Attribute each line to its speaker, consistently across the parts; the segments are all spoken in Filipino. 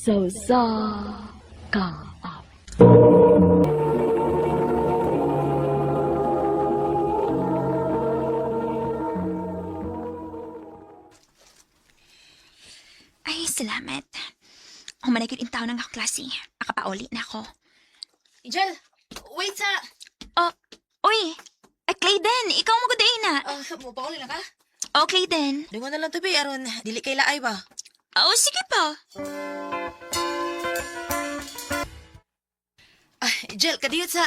Speaker 1: So sa kaap.
Speaker 2: Ay, salamat. Humanagin in taon ng ako klase. Akapauli na ako.
Speaker 3: Angel, wait sa...
Speaker 2: Oh, uy! Ay, Clayden! Ikaw mo guday na.
Speaker 3: Mapauli na ka?
Speaker 2: Oh, Clayden.
Speaker 3: Dungo na lang tabi, aron, dili kay laay ba?
Speaker 2: Oh, sige pa.
Speaker 3: Angel, kadiyot sa...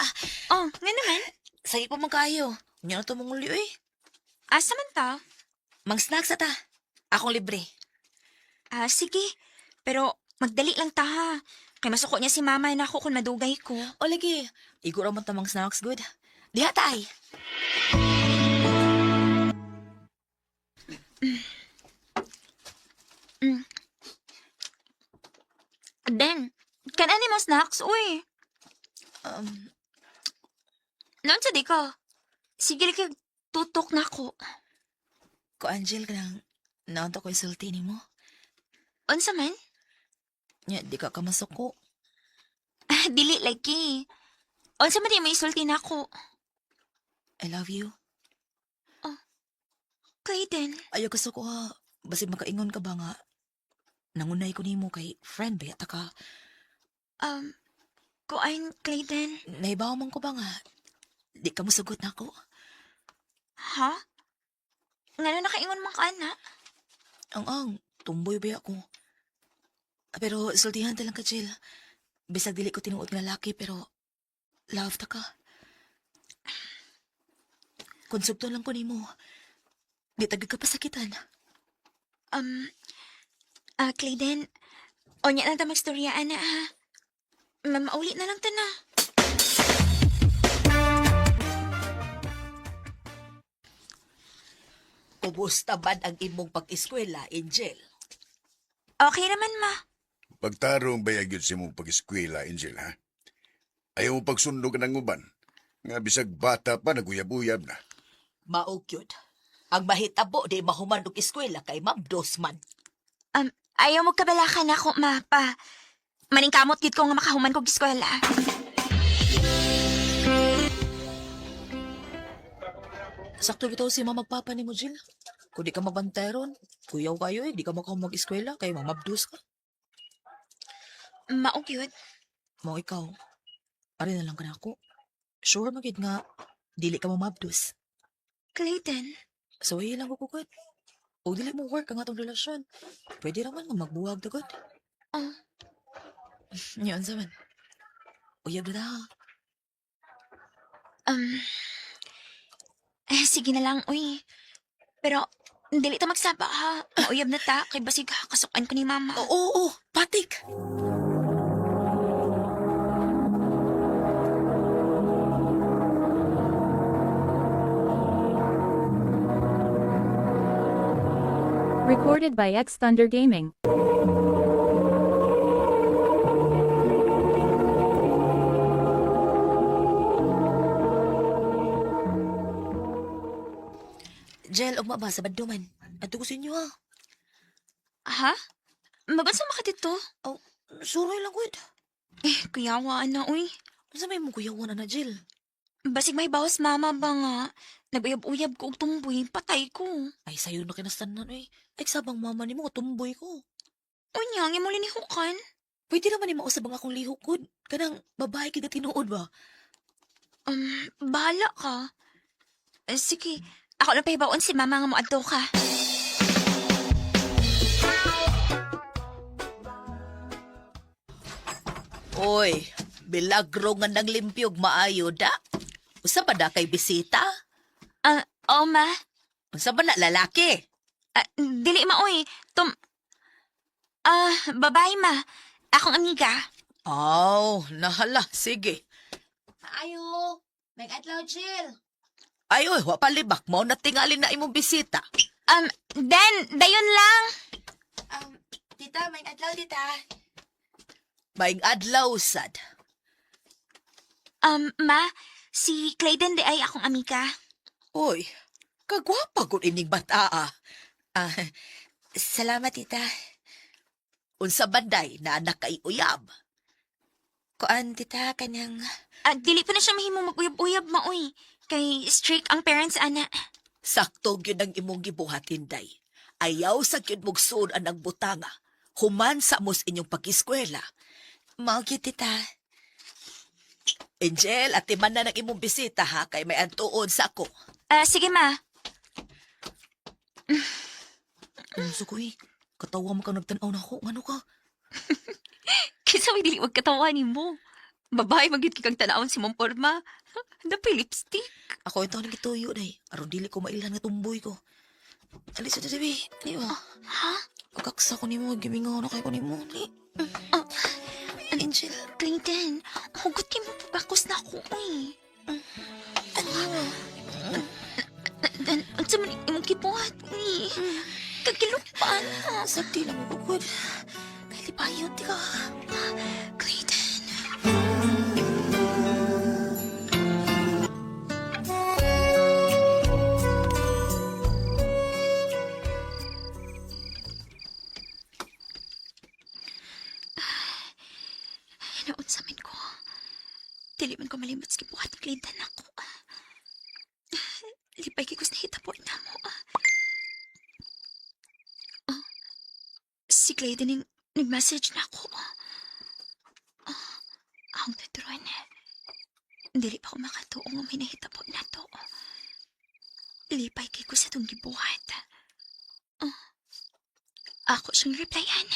Speaker 2: Oh, nga naman.
Speaker 3: Sige pa mong kayo. Nya na to mong uli, eh.
Speaker 2: Asa man ta?
Speaker 3: Mang snacks ata. Akong libre.
Speaker 2: Sige. Pero magdali lang ta ha. Kay masuko niya si mama na ako kung madugay ko.
Speaker 3: O, lagi. Igura mo tamang snacks, good. Diha taay.
Speaker 2: Den, kanani mo snacks? Uy,
Speaker 3: Um,
Speaker 2: noon sa di ka. Sige kay tutok na ako.
Speaker 3: ko Angel, kanang naunta ko isulti ni mo.
Speaker 2: Unsa man?
Speaker 3: Nya, di ka kamasuko.
Speaker 2: Dili lagi. Unsa man di may isulti na ako.
Speaker 3: I love you.
Speaker 2: Clayden.
Speaker 3: Ayaw gusto ko ha. Basi makaingon ka ba nga. Nangunay ko nimo kay friend ba yata ka.
Speaker 2: Kuan, Clayden.
Speaker 3: Naibaw man ko ba nga. Di ka musugot na ako.
Speaker 2: Ha? Ngano nakaingon mo ka na?
Speaker 3: Ang tumboy ba ako. Pero sultihan talang ka, Jill. Bisag dili ko tinuod nga laki, pero love ta ka. Konsepto lang ko nimo. Di tagig ka pasakitan.
Speaker 2: Clayden. Onya lang ta magstoryaan na ha. Mamauli na lang ta na.
Speaker 3: Kumusta man ang imong pag-eskwela, Angel?
Speaker 2: Okay naman ma.
Speaker 4: Pagtarong bayag yun si mong pag-eskwela, Angel, ha? Ayaw mo pagsundog ng uban. Nga bisag bata pa, naguyab-uyab na.
Speaker 3: Mao gyud. Ang mahitabo di mahuman og eskwela kay mabdos man.
Speaker 2: Ayaw mo kabalakan ako ma pa. Maningkamot gid ko nga makahuman kog eskwela.
Speaker 3: Sakto bitaw si mama magpapa nimo, Jill. Kung di ka mabantay ron, kuyaw kayo di ka makahumag eskwela kay mamabdos ka.
Speaker 2: Mao gyud.
Speaker 3: Mo ikaw, ari na lang ka na ako. Sure magid nga, dili ka mamabdos.
Speaker 2: Clayden.
Speaker 3: So, lang ko kukot. O dili mo work ang atong relasyon. Pwede raman nga magbuwag dagod.
Speaker 2: Oh.
Speaker 3: Yan sa man. Uyab na ha.
Speaker 2: Sige na lang, uy. Pero, dili ta magsaba ha. Mauyab na ta, kay basig kasukan ko ni mama.
Speaker 3: Oo, patik.
Speaker 5: Recorded by X Thunder Gaming.
Speaker 3: Jel, ugma ba sa baduman? Ato ko sa inyo ha.
Speaker 2: Ha? Mabansa maka dito?
Speaker 3: Oh, suroy lang good.
Speaker 2: Kuyawa na, uy.
Speaker 3: Ano sa may mong kuyawan na, Jill?
Speaker 2: Basig may bawas mama ba nga? Naguyab-uyab ko og tumboy, patay ko.
Speaker 3: Ay, sayo na kinastanan eh. Ay, sabang mama ni mo, tumboy ko.
Speaker 2: Unya, nga mo linihukan.
Speaker 3: Pwede naman ni mausab ang akong lihok, Kanang babae kita tinuod ba?
Speaker 2: Bahala ka. Sige, ako lang pahibaon si mama nga mo adto ka.
Speaker 3: Oy, bilagro nga nang limpyog maayo da. Usa ba da kay bisita?
Speaker 2: Ma.
Speaker 3: Usa ba na lalaki?
Speaker 2: Dili ma, uy. Babae ma. Akong amiga.
Speaker 3: Oh, nahala. Sige.
Speaker 6: Ayo, may adlaw, Jill.
Speaker 3: Ay, oy, wapalibak mo na tingali na imong bisita.
Speaker 2: Dayon lang.
Speaker 6: Tita, may adlaw, tita.
Speaker 3: Maing adlaw sad.
Speaker 2: Ma, si Clayden di ay akong amiga.
Speaker 3: Oy, kagwapa gud ining bata ah.
Speaker 6: Salamat, tita.
Speaker 3: Unsa banday na anak kay uyab.
Speaker 6: Kuan, tita, kanyang...
Speaker 2: Dili pa na siya mahimo mag-uyab-uyab, maoy. Kay strict ang parents, ana.
Speaker 3: Sakto gyud ang imong gibuhatin, day. Ayaw sa gyud mong sudan ang butanga. Human sa mos inyong pag-eskwela.
Speaker 6: Mao gyud, tita.
Speaker 3: Angel, atiman na ng imong bisita ha, kay may antuon sa ako.
Speaker 2: Sige, ma.
Speaker 3: Unsa ko katawa mo ka nagtanaw na ako. Ano ka?
Speaker 2: Kisa may dili wag katawanin mo. Babae magyud kang tanawon si mong porma. Dapat lipstick.
Speaker 3: Ako ito nagituyo, day. Aron dili ko mailan nga tumboy ko. Alis na, Debbie. Di ba?
Speaker 2: Ha?
Speaker 3: Pagkaksa ko ni mo, gimingaw na kayo ko ni mo.
Speaker 2: Angel, Clayton, hugot kayo mo pagkakos na ako, eh. Ang sama ni imong kibuhat, eh. Kagilupan.
Speaker 3: Sakti lang mo bukod.
Speaker 2: Kay lipayon, di ka. Clayton. Naunsamin ko. Dili man ko malimot sa kibuhat ni Clayton ako. Lipay kay kus na hitapon na mo. Si Clayton nag-message na ako. Ang naturuan na. Dili pa ako makatuong may nahitapon na to. Lipay kay kus sa itong gibuhat. Ako siyang replyan.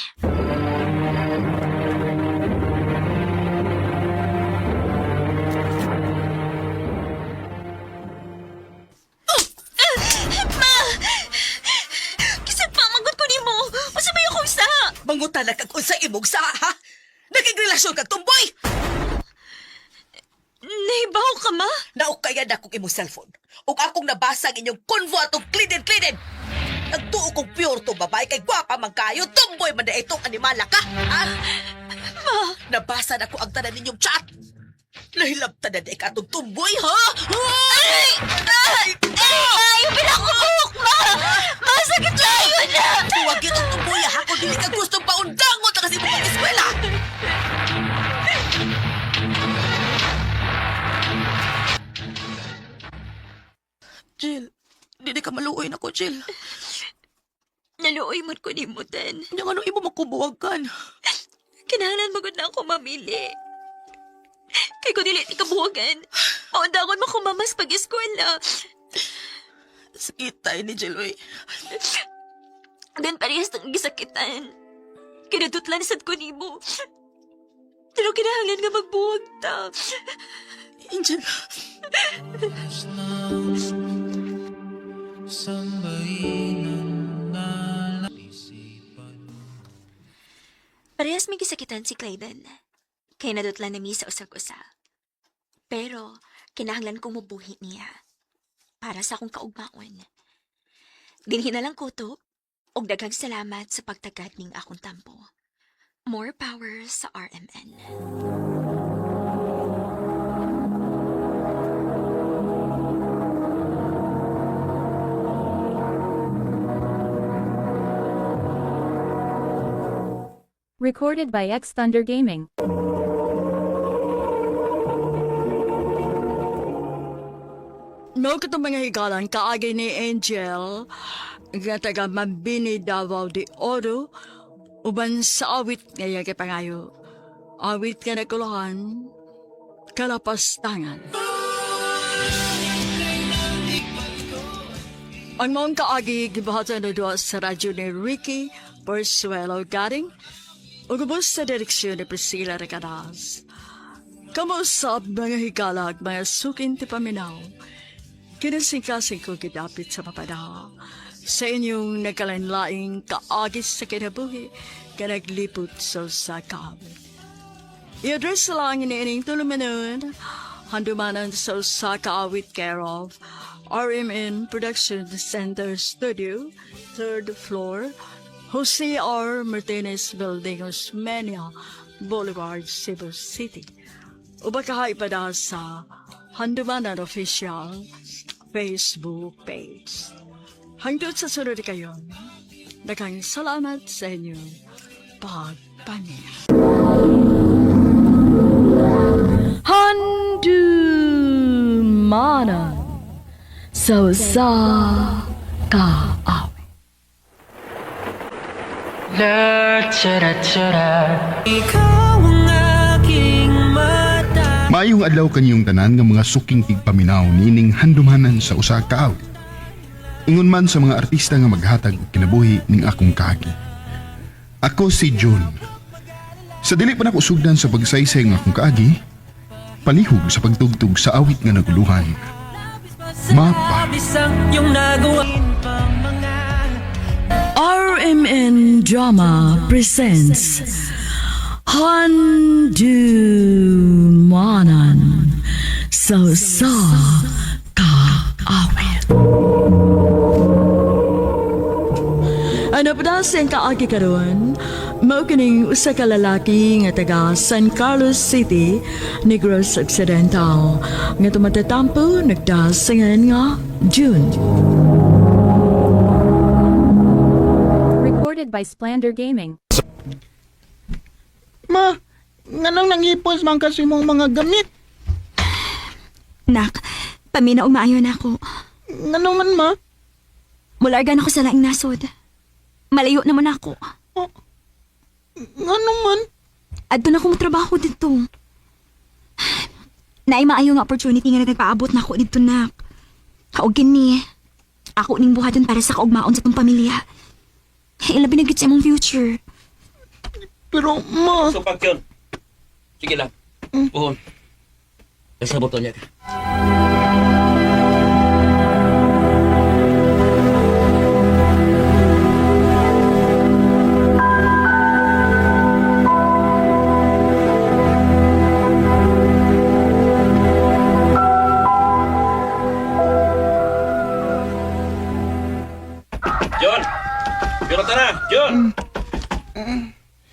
Speaker 3: Mangutan na kag unsa imong sa, ha? Nagigrelasyon kag tumboy!
Speaker 2: Nahibaw ka, ma?
Speaker 3: Naukaya na kong imong cellphone. Ug akong nabasa ang inyong convo atong kliden-kliden. Nagtuo kong pure to babae kay gwapa man kayo, tumboy man na itong animala ka, ha?
Speaker 2: Ma!
Speaker 3: Nabasa na ko ang tanan ninyong chat. Nahilabtan na di ka atong tumboy, ha?
Speaker 2: Ay! Pinakubuk, ma! Masakit lang yun na!
Speaker 3: Huwag yun ang tumboy, ha? Kung dili ka gustong paundangon na kasi mo pag-eskwela. Jill, hindi ka maluoy na ko, Jill.
Speaker 2: Naluoy man ko ni mo, Dan.
Speaker 3: Yung ano imo makubuwagan.
Speaker 2: Kinahanglan magod na ako mamili. Kay ko dili ti kabuwagan. Maundangon mo ko mamas pag-eskwela.
Speaker 3: Sakit tayo ni Jill, oy.
Speaker 2: Dan parehas ng gisakitan. Kinadutlan sad ko ni mo. Pero kinahanglan nga magbuwag ta.
Speaker 3: Angel.
Speaker 2: Parehas may gisakitan si Clayton. Kaya nadutlan na mi sa usag-usa. Pero, kinahanglan kong mabuhi niya. Para sa akong kaugmaon. Dinhi na lang kutob, og daghang salamat sa pagtagad ning akong tampo. More power sa RMN.
Speaker 5: Recorded by X Thunder Gaming.
Speaker 7: No katong mga higalan kaagi ni Angel nga taga Mambini Davao de Oro uban sa awit nga kay pangayo. Awit nga nakulahan kalapastangan. Ang mong kaagi gibahatan na doon sa radyo ni Ricky Persuelo Garing o gubos sa direksyon ni Priscilla Recadas. Kamusap mga higalag mga sukin ti paminaw. Kinasingkasing ko gidapit sa mapadaw sa inyong nagkalanlaing kaagis sa kinabuhi ka naglipot sa sakam. I-address lang iniining tulumanon handumanan sa Osaka with care of RMN Production Center Studio, 3rd floor, Jose R. Martinez Building, Osmeña Boulevard, Cebu City. Ubakahay pa daw sa Handumanan Official Facebook page. Hanggang sa sunod kayo, daghang salamat sa inyo pagpangin.
Speaker 1: Handumanan sa kaawit.
Speaker 8: Maayong adlaw kaniyong tanan nga mga suking tigpaminaw nining handumanan sa usa ka awit. Ingon man sa mga artista nga maghatag og kinabuhi ning akong kaagi. Ako si John. Sa dili pa nako sugdan sa pagsaysay ng akong kaagi, palihog sa pagtugtog sa awit nga naguluhan. Mapa.
Speaker 1: RMN Drama presents Handumanan sa kaawit. Ano pa na siyang kaagi karon? Mao kining usa ka lalaki nga taga San Carlos City, Negros Occidental, nga tumatatampo nagdasingan nga June.
Speaker 5: Recorded by Splander Gaming.
Speaker 9: Ma, nganong nangipos man kasi mong mga gamit?
Speaker 2: Nak, paminaw maayo na ako.
Speaker 9: Nganong man, ma?
Speaker 2: Mulargan ako sa laing nasod. Malayo naman ako.
Speaker 9: Nganong man?
Speaker 2: Adto na akong trabaho dito. Naay maayo nga opportunity nga nagpaabot na ako dito, nak. Kaugin ni, ako ning buhaton para sa kaugmaon sa tong pamilya. Ilabi na gid sa imong future.
Speaker 9: Pero, ma...
Speaker 10: So, Pagkyon. Sige lang. Puhon. Nasa botol niya ka. John! Pirutan na! John!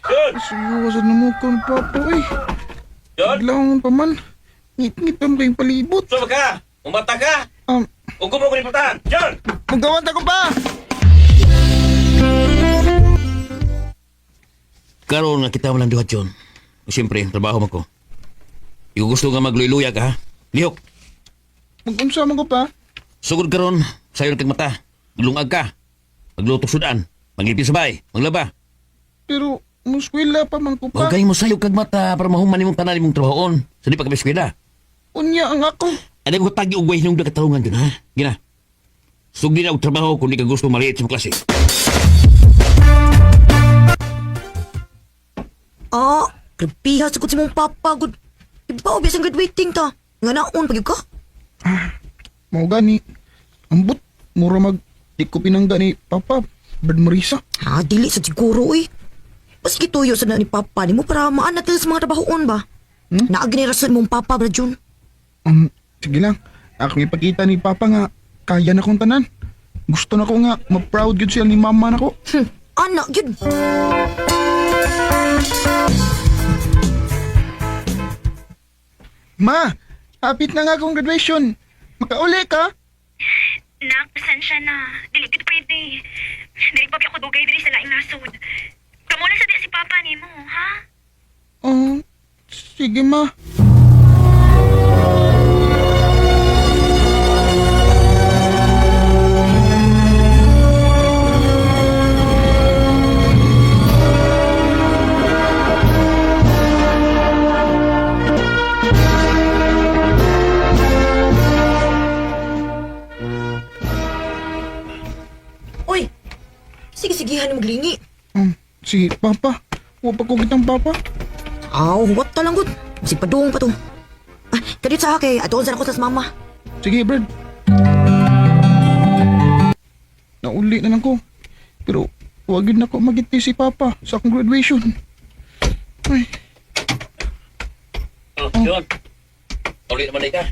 Speaker 10: John!
Speaker 9: Siguro sa namukon, papa, eh.
Speaker 10: John!
Speaker 9: Biglang pa man. Ngit-ngitan kayong palibot.
Speaker 10: Suma ka! Umata ka! Huwag mo ko nipuntahan! John!
Speaker 9: Magawanta ko pa!
Speaker 10: Karoon nga kita walang duhat, John. Siyempre, trabaho mo ko. Ikaw gusto nga magluy-luya ka, ha? Lihok!
Speaker 9: Mag-unsa man ko pa?
Speaker 10: Sugod karon, sayo ng mata. Maglungag ka. Magluto sudan. Mangipin sabay. Maglaba.
Speaker 9: Pero, muskwila pa man ko pa.
Speaker 10: Huwag kayo mo sayo kag mata para mahuman imong tanan imong trabahoon. Sa di pagkabeskwela.
Speaker 9: Unya ang ako.
Speaker 10: Ano ko tagi ugway nung katarungan dun, ha? Gina. Sugdi na og trabaho kung di ka gusto maliit sa klase.
Speaker 6: Grabiha sa si mong papa. Good. Iba, obvious ang graduating ta. Nga naon, pag ka?
Speaker 9: Mau gani. Ambot. Mura mag... Di ko pinangga ni papa. Brad Marisa.
Speaker 6: Dili sa siguro, eh. Mas gituyo sa na ni papa ni mo para maanat sa mga trabahoon ba? Naaginirasan mong papa, Brad Jun.
Speaker 9: Sige lang. Akong ipakita ni papa nga kaya na kong tanan. Gusto na ko nga ma-proud yun siya ni mama na ko.
Speaker 6: Anak, yun.
Speaker 9: Ma, hapit na nga akong graduation. Makauli ka?
Speaker 11: Nak, pasensya na. Dili gid pwede. Dili pa ako dugay diri sa laing nasod. Kamo na sa di si papa nimo, ha?
Speaker 9: Sige ma.
Speaker 6: Uy, sige-sigihan na maglingi.
Speaker 9: Si papa. Huwag pa ko kitang papa.
Speaker 6: What ta lang good. Si padung pa to. Kadit sa kay atoon sa ako sa mama.
Speaker 9: Sige, Brad. Nauli na lang ko. Pero huwag yun ako magiti si papa sa akong graduation. Ay,
Speaker 10: Oh, John. Ulit naman ka.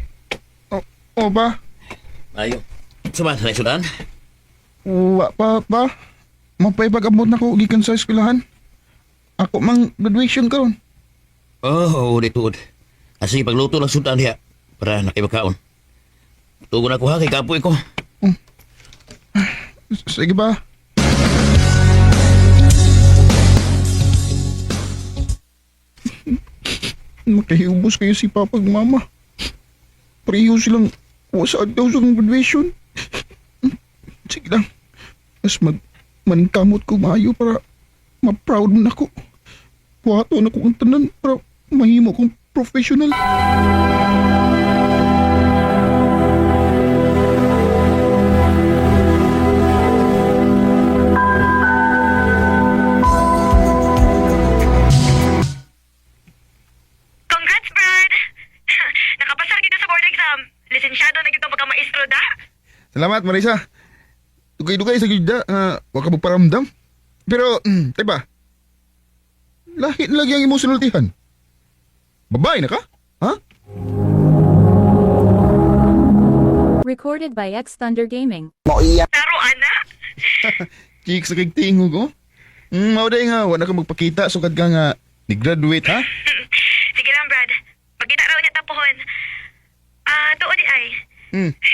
Speaker 9: o ba?
Speaker 10: Ayo. Suma, sa sudan?
Speaker 9: Wa pa. Mapay pag-abot na ko gikan sa eskwelahan. Ako mang graduation karon.
Speaker 10: Oh, ulit-ulit. Kasi pagluto ng sudan diya para nakibakaon. Tugon ako ha, kay kapoy ko.
Speaker 9: Sige ba? makahiubos kayo si Papa ug Mama. Pareho silang wasaad daw sa akong graduation. Sige lang. Mas maningkamot ko maayo para ma-proud mo na ako. Kuhato na ko ang tanan para mahimo kong professional.
Speaker 11: Congrats, Brad! Nakapasar kita sa board exam. Lisensyado na kita magka-maestro da.
Speaker 9: Salamat, Marisa. Dugay-dugay sa gida, wag ka magparamdam. Pero, diba? Lahit na lagi ang emotionaltihan. Babae na ka? Ha?
Speaker 5: Recorded by X Thunder Gaming.
Speaker 11: Pero, anak,
Speaker 9: Chicks, sa kagtingog ko. Mauday nga, wala ka magpakita, sukad ka nga, ni-graduate, ha?
Speaker 11: sige lang, Brad. Magkita raw niya tapuhon. Tuod di ay.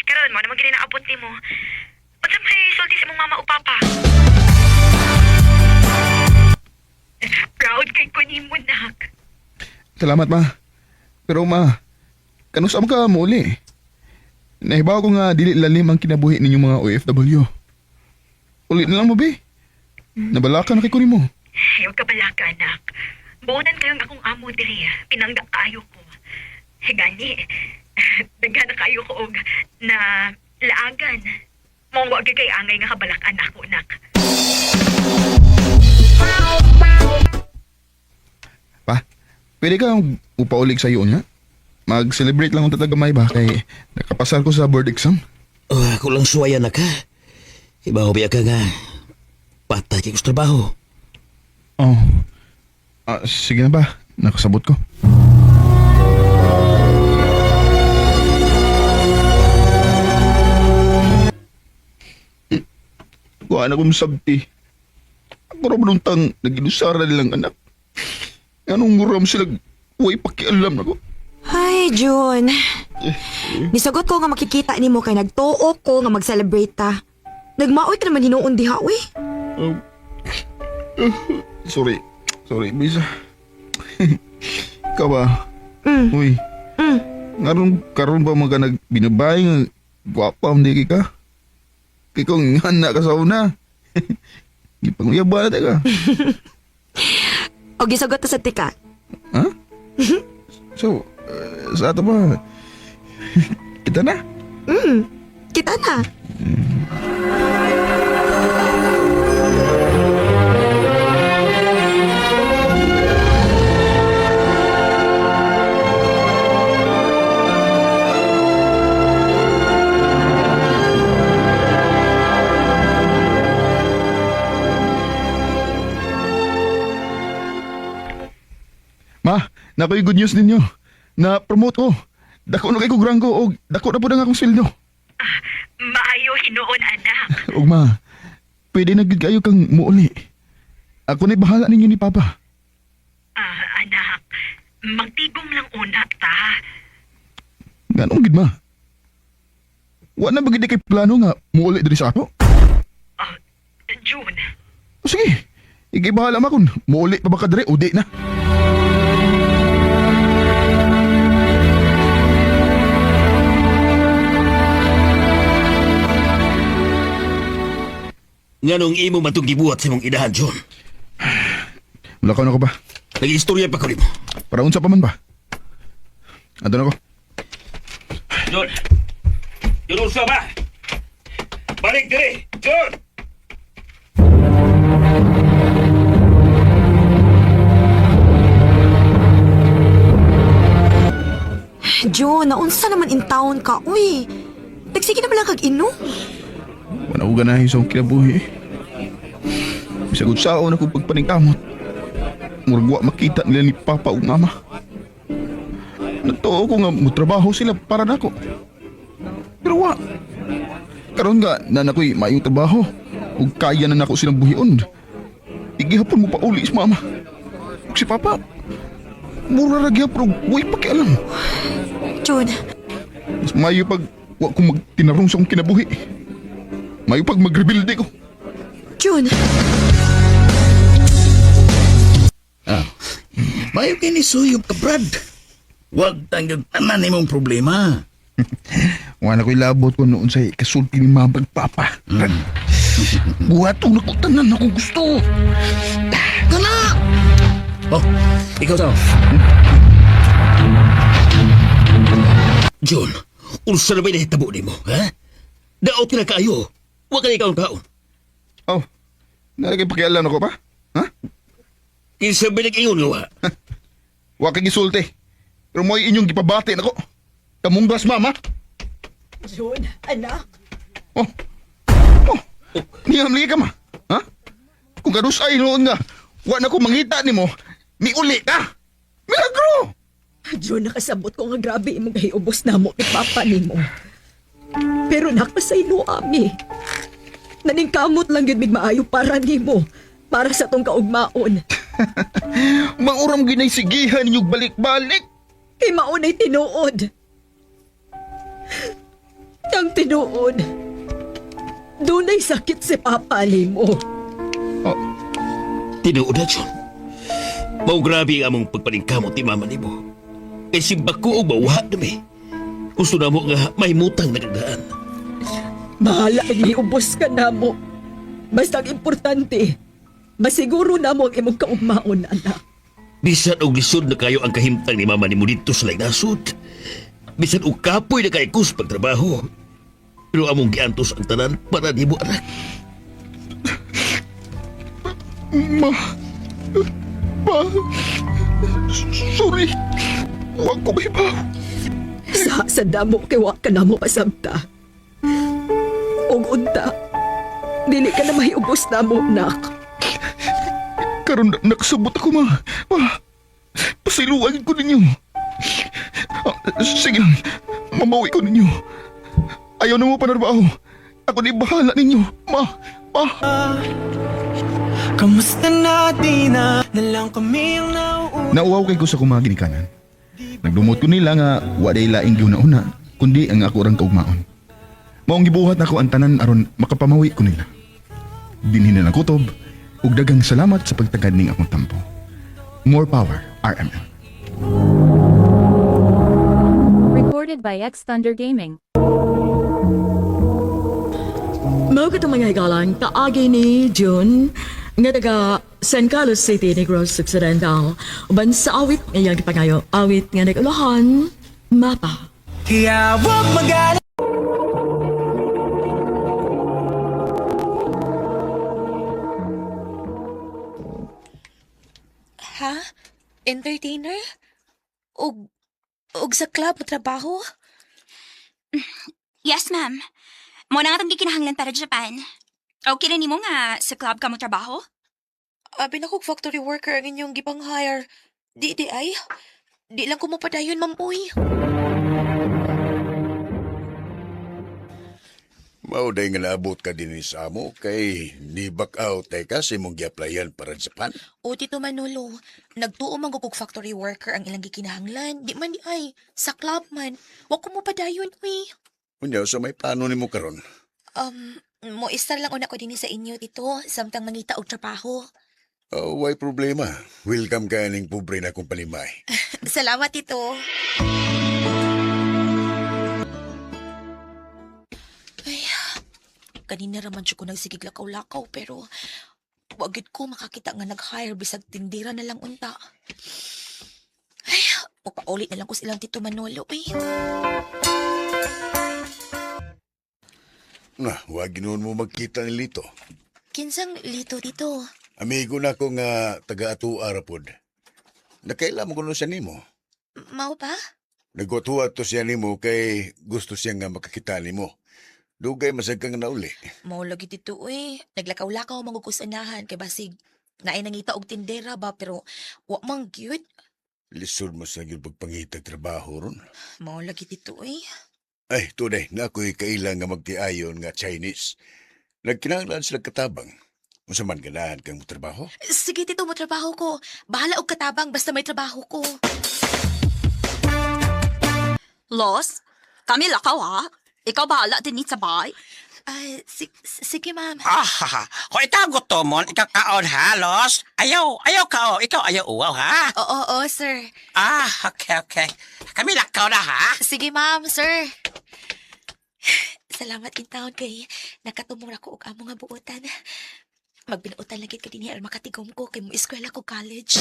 Speaker 11: Karon mo, naman gini naabot ni mo. Unsa may sulti sa mong mama o papa? Proud kay ko ni mo, nak.
Speaker 9: Salamat, ma. Pero, ma, kanusam ka mo uli. Nahibaw ko nga dili lalim ang kinabuhi ninyong mga OFW. Ulit na lang mo, be. Nabalaka na kay kunin mo.
Speaker 11: Ayaw ka balaka, anak. Buunan kayong akong amo diri. Pinangga kayo ko. Gani, daghan na kayo ko og na laagan. Mong wag kay angay nga kabalak anak ko, nak.
Speaker 9: Pa, pwede ka upaulig sa iyo niya? Mag-celebrate lang ang tatagamay ba kay nakapasar ko sa board exam?
Speaker 10: Ako lang suwaya na ka. Ibaw biya ka nga. Patay kay ko sa trabaho.
Speaker 9: Oh. Sige na ba? Nakasabot ko. Kuha na kong sabti. Ako rin manuntang naginusara nilang anak. Anong muram sila huwag pakialam na ko.
Speaker 6: Ay, June. Nisagot ko nga makikita ni mo kay nagtuo ko nga mag-celebrate ta. Nagmaoy ka naman hinuon diha, we.
Speaker 9: Sorry, Bisa. Ikaw ba? Uy. Karon ba mga nagbinabay nga gwapa ang di ka? Kaya kung hana ka sa una. Ipanguyaba na ka.
Speaker 6: O gisagot ta sa tika.
Speaker 9: Ha? So, sa ato ba? Kita na?
Speaker 6: Kita na.
Speaker 9: Ma, nakoy good news ninyo. Na-promote ko. Dako na kay kong ranggo o dako na po na akong sweldo.
Speaker 11: Maayo hinuon, anak.
Speaker 9: Og ma, pwede na gid kayo kang muuli. Ako na'y bahala ninyo ni Papa.
Speaker 11: Anak, magtigom lang una ta.
Speaker 9: Ganong gid ma? Wa na ba gid kay plano nga muuli diri sa ako?
Speaker 11: June,
Speaker 9: O sige, igay bahala ma kung muuli pa ba ka diri o di na.
Speaker 10: Nganong imo man itong gibuhat sa imong idahan, John?
Speaker 9: Mulakaw na ko ba?
Speaker 10: Nag-istorya pa ko rin mo.
Speaker 9: Para unsa pa man ba? Ato na ko.
Speaker 10: John! John, unsa ba? Balik diri! John!
Speaker 6: June, naunsa naman in town ka, uy. Tagsige naman lang kag-ino.
Speaker 9: Wala ko ganahin sa akong kinabuhi. Bisagod saon ako pagpaningkamot. Muragwa makita nila ni Papa o Mama. Natuo ko nga mutrabaho sila para nako. Pero wa. Karon nga na nakoy mayong trabaho. Ug kaya na nako silang buhion. Igihapon mo pa uli si Mama. Ug si Papa. Mura ra gyapon way pakialam.
Speaker 6: June,
Speaker 9: Mas mayo pag wa ko magtinarong sa akong kinabuhi. Mayo pag magrebilde ko.
Speaker 6: June.
Speaker 10: Mayo kini suyop ka, Brad. Huwag tanggap tanan imong problema.
Speaker 9: Wala ko'y labot ko noon sa kasulti ni Mama Papa. Buhatong nakutanan ako gusto. Kana!
Speaker 10: Oh, ikaw daw. John, unsa na ba nahitabo nimo, ha? Daot ka na kayo. Huwag ka na ikaw ang kaon.
Speaker 9: Oh, nalagay pakialam ako pa? Ha?
Speaker 10: Kinsa ba nag-ingon nga wa?
Speaker 9: Wa kay gisulti. Pero mo'y inyong gipabati nako. Kamungbas, Mama.
Speaker 3: June, anak.
Speaker 9: Oh. Niyam lagi ka, Ma. Ha? Kung kadusay noon nga, wa na ko mangita ni mo, miuli ka. Milagro!
Speaker 3: June, nakasabot ko nga grabe imong gahiubos na mo ni Papa ni mo. Pero nakasaylo ami. Naningkamot lang yun mig maayo para ni mo. Para sa tong kaugmaon.
Speaker 9: Mauram ginaysigihan ninyong balik-balik.
Speaker 3: Kay maunay tinuod. Ang tinuod. Dunay sakit si Papa ni mo.
Speaker 10: Tinuod na, John. Mau grabe ang among pagpaningkamot ni mama nimo. Kay simbak ko o mauha dami. Gusto na mo nga may mutang nagdaan.
Speaker 3: Bahala iubos ka na mo. Basta ang importante, masiguro na mo ang imong kaugmaon, anak.
Speaker 10: Bisan og lisod na kayo ang kahimtang ni mama nimo dito sa laynasod. Bisan og kapoy na kay kus pagtrabaho. Pero among giantos ang tanan para nimo anak.
Speaker 9: Ma. Pa. Sorry. Huwag ko bibaw.
Speaker 3: Sa damo kay wa ka na mo pasabta. Og unta, dili ka na mahiubos na mo, nak.
Speaker 9: Karon nakasabot ako, Ma. Ma. Pasiluan ko ninyo. Sige lang. Mamawi ko ninyo. Ayaw na mo panarbaho. Ako ni bahala ninyo. Ma. Pa.
Speaker 12: Kamusta natin na lang kami ang nauuna.
Speaker 8: Nauwaw kay ko sa kumagi ni kanan. Nagdumot ko nila nga waday laing giuna-una, kundi ang ako rang kaugmaon. Maong gibuhat nako ang tanan aron makapamawi ko nila. Dinhin na kutob ug daghang salamat sa pagtagad ning akong tampo. More power, RML.
Speaker 5: Recorded by X Thunder Gaming.
Speaker 1: Mao katong mga higalang kaagi ni June nga taga San Carlos City, Negros Occidental. Uban sa awit ngayang gipangayo, awit nga naguluhan, mapa.
Speaker 12: Kaya huwag mag-alala.
Speaker 2: Ha? Entertainer? Og sa club mo trabaho?
Speaker 13: Yes, ma'am. Mo na nga itong gikinahanglan para Japan. Okay na nimo nga sa club ka mo trabaho?
Speaker 2: Abi na kong factory worker ang inyong gipang hire. Di ay. Di lang ko mapadayon, ma'am, uy.
Speaker 4: Mauday nga naabot ka din sa amo kay ni back out ay kasi mong gi-applyan para sa Japan.
Speaker 2: O, Tito Manolo, nagtuo man kog factory worker ang ilang gikinahanglan. Di man di ay. Sa club man. Wa ko mapadayon, uy.
Speaker 4: Unya, so may plano nimo karon?
Speaker 2: Mo istar lang una ko din sa inyo, Tito. Samtang mangita og trabaho.
Speaker 4: Oh, why problema. Welcome ka ning pobre na kong palimay.
Speaker 2: Salamat, Tito. Ay, kanina raman siya ko nagsigig lakaw-lakaw pero wagid ko makakita nga nag-hire bisag tindira na lang unta. Ay, papaulit na lang ko silang Tito Manolo, eh.
Speaker 4: Na, wag ginoon mo magkita ni Lito.
Speaker 2: Kinsang Lito, Tito?
Speaker 4: Amigo na ko nga taga-atua rapod. Nakaila mo kuno siya nimo.
Speaker 2: Mao ba?
Speaker 4: Nagwatuwa to siya nimo kay gusto siya nga makakita nimo. Dugay masag kang nauli.
Speaker 2: Mao lagi dito, eh. Naglakaw-lakaw mangukusanahan kay basig. Naay nangita og tindera ba pero wa mang gyud.
Speaker 4: Lisod mo sa yung pagpangitag trabaho ron.
Speaker 2: Mao lagi dito, eh.
Speaker 4: Ay, tunay, na ako'y kailang nga magtiayon nga Chinese. Nagkinanglan sila katabang. Unsa man ganahan kang trabaho?
Speaker 2: Sige, Tito, mo trabaho ko. Bahala og katabang basta may trabaho ko.
Speaker 13: Los, kami lakaw ha. Ikaw bahala din sa bahay.
Speaker 2: Sige, ma'am.
Speaker 12: Kung ikaw gutomon, ikaw kaon halos. Ayaw ka o. Ikaw ayaw uwaw ha.
Speaker 2: Oo, sir.
Speaker 12: Okay. Kami lakaw na ha.
Speaker 2: Sige, ma'am, sir. Salamat in taon kay nakatumura ko og amo nga buotan. Magbinuotan lagi ka din aron makatigom ko kay mo eskwela ko college.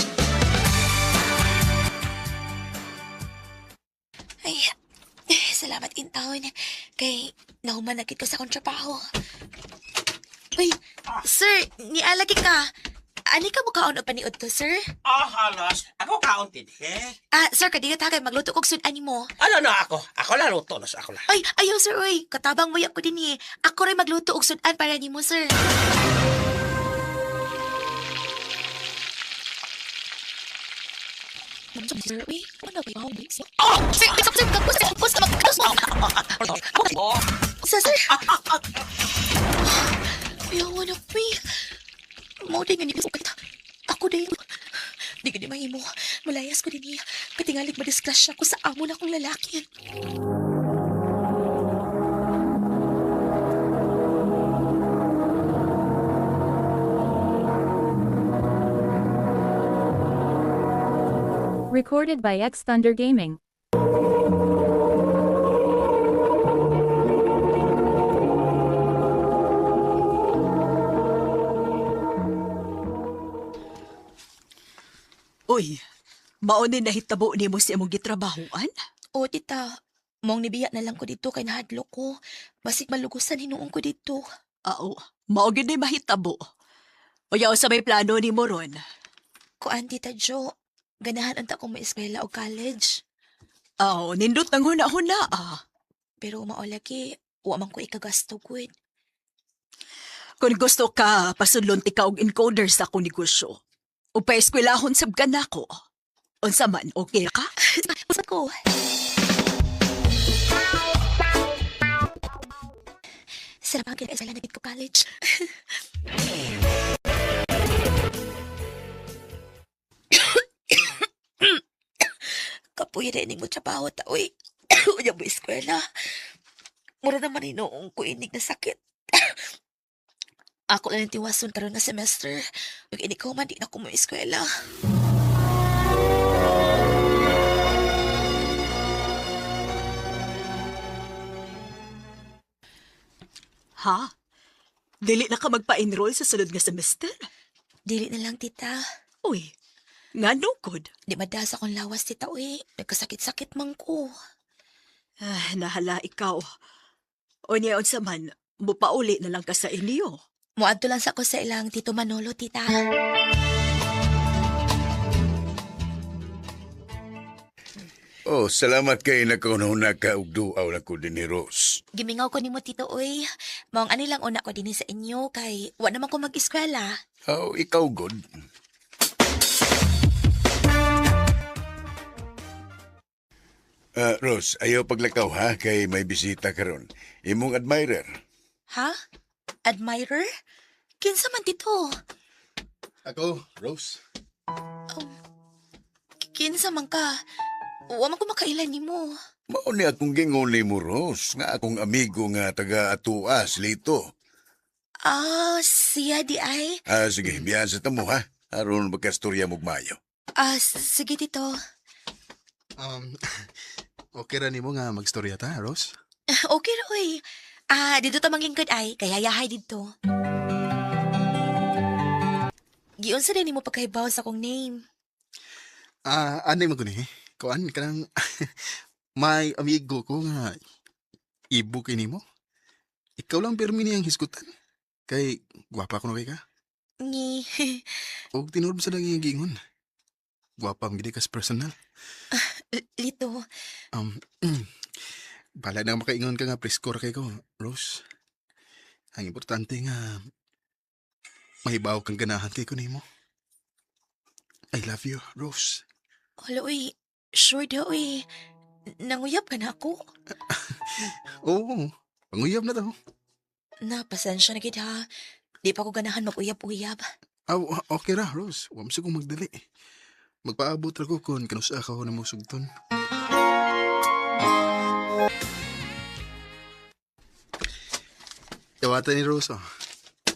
Speaker 2: Ay, salamat in taon kay nahuman na gid ko sa akong trabaho. Uy, sir, nialagi ka. Ani ka mo kaon o paniod to, sir?
Speaker 12: Halos. Ako kaon din
Speaker 2: Sir, kadiyo tagay magluto kog sudan mo.
Speaker 12: Ano ako? Ako lang luto. Ako lang.
Speaker 2: Ay, ayaw sir, oy. Katabang mayap ko din Ako rin magluto og sudan para nimo, sir. Sir, uy. Ano ba yung sir? Sir, kapos ka magkakas mo. Sir. Ayaw na, uy. Mau din nga ni kita. Ako din. Di ka di mahimo. Malayas ko din niya. Katingalig madisgrasya ko sa amo na akong lalaki.
Speaker 5: Recorded by X Thunder Gaming.
Speaker 3: Uy, maonin na hitabo ni mo si among gitrabahoan?
Speaker 2: O, tita. Mong nibiya na lang ko dito kay nahadlo ko. Basig malugusan hinuong ko dito.
Speaker 3: Mao gid ni mahitabo. Uyaw sa may plano ni mo ron.
Speaker 2: Kuan, tita Jo. Ganahan unta kong maeskwela o college.
Speaker 3: Nindot ng huna-huna
Speaker 2: Pero maolagi, wa man ko ikagasto good.
Speaker 3: Kung gusto ka, pasulon ti ka og encoder sa akong negosyo. O paeskwelahon sab ka na ko. Unsa man, okay ka?
Speaker 2: Usa ko. Sarap ang kinaeskwela na ko college. Kapuya rin mo trabaho ta, uy. Uya mo eskwela. Mura naman inoong ko inig na sakit. Ako lang yung tiwason karon nga semester. Pag inikaw man, di na ako mo eskwela.
Speaker 3: Ha? Dili na ka magpa-enroll sa sunod nga semester?
Speaker 2: Dili na lang, tita.
Speaker 3: Uy, nga nukod.
Speaker 2: Di madasa akong lawas, tita, uy. Nagkasakit-sakit man ko.
Speaker 3: Nahala ikaw. O niya sa man, mupauli na lang ka sa inyo.
Speaker 2: Muadto lang sa ko sa ilang Tito Manolo, tita.
Speaker 4: Salamat kay nakauna ka og duaw na ko din ni Rose.
Speaker 2: Gimingaw ko nimo, tito, uy. Maong ani lang una ko din sa inyo, kay wa naman ko mag-eskwela.
Speaker 4: Ikaw good. Rose, ayaw paglakaw ha, kay may bisita karon. Imong admirer.
Speaker 2: Ha? Admirer? Kinsa man dito?
Speaker 8: Ako, Rose.
Speaker 2: Kinsa man ka? Wa man ko makailan nimo.
Speaker 4: Mao ni akong gingon ni mo, Rose, nga akong amigo nga taga-atuas, Lito.
Speaker 2: Siya di ay?
Speaker 4: Sige, biyan sa tamo ha. Aron magkastorya mong mayo.
Speaker 2: Sige, tito.
Speaker 8: Okay ra nimo nga magstorya ta, Rose?
Speaker 2: Okay ra, uy. Dito ta manglingkod ay, kaya yahay dito. Giyon sa rin mo pagkaibaw sa akong name.
Speaker 8: Anay mo ko ni. Kuan kanang may amigo ko nga ibu kay nimo. Ikaw lang permi niyang hisgutan. Kay gwapa ko na kay ka.
Speaker 2: Ni.
Speaker 8: Og tinuod sa lang yung gingon. Gwapa ang gidi kas personal.
Speaker 2: Lito.
Speaker 8: Bala na makaingon ka nga preskor kay ko, Rose. Ang importante nga mahibaw kang ganahan kay ko nimo. I love you, Rose.
Speaker 2: Hala, uy. Sure daw, uy. Nanguyab ka na ako.
Speaker 8: Oo, panguyab na to.
Speaker 2: Pasensya na kita. Di pa ko ganahan mag-uyab-uyab.
Speaker 8: Okay ra, Rose. Huwag mo kong magdali. Magpaabot ra ko kung kanusa ako na mo sugton.
Speaker 9: Yawatan ni Rose, oh.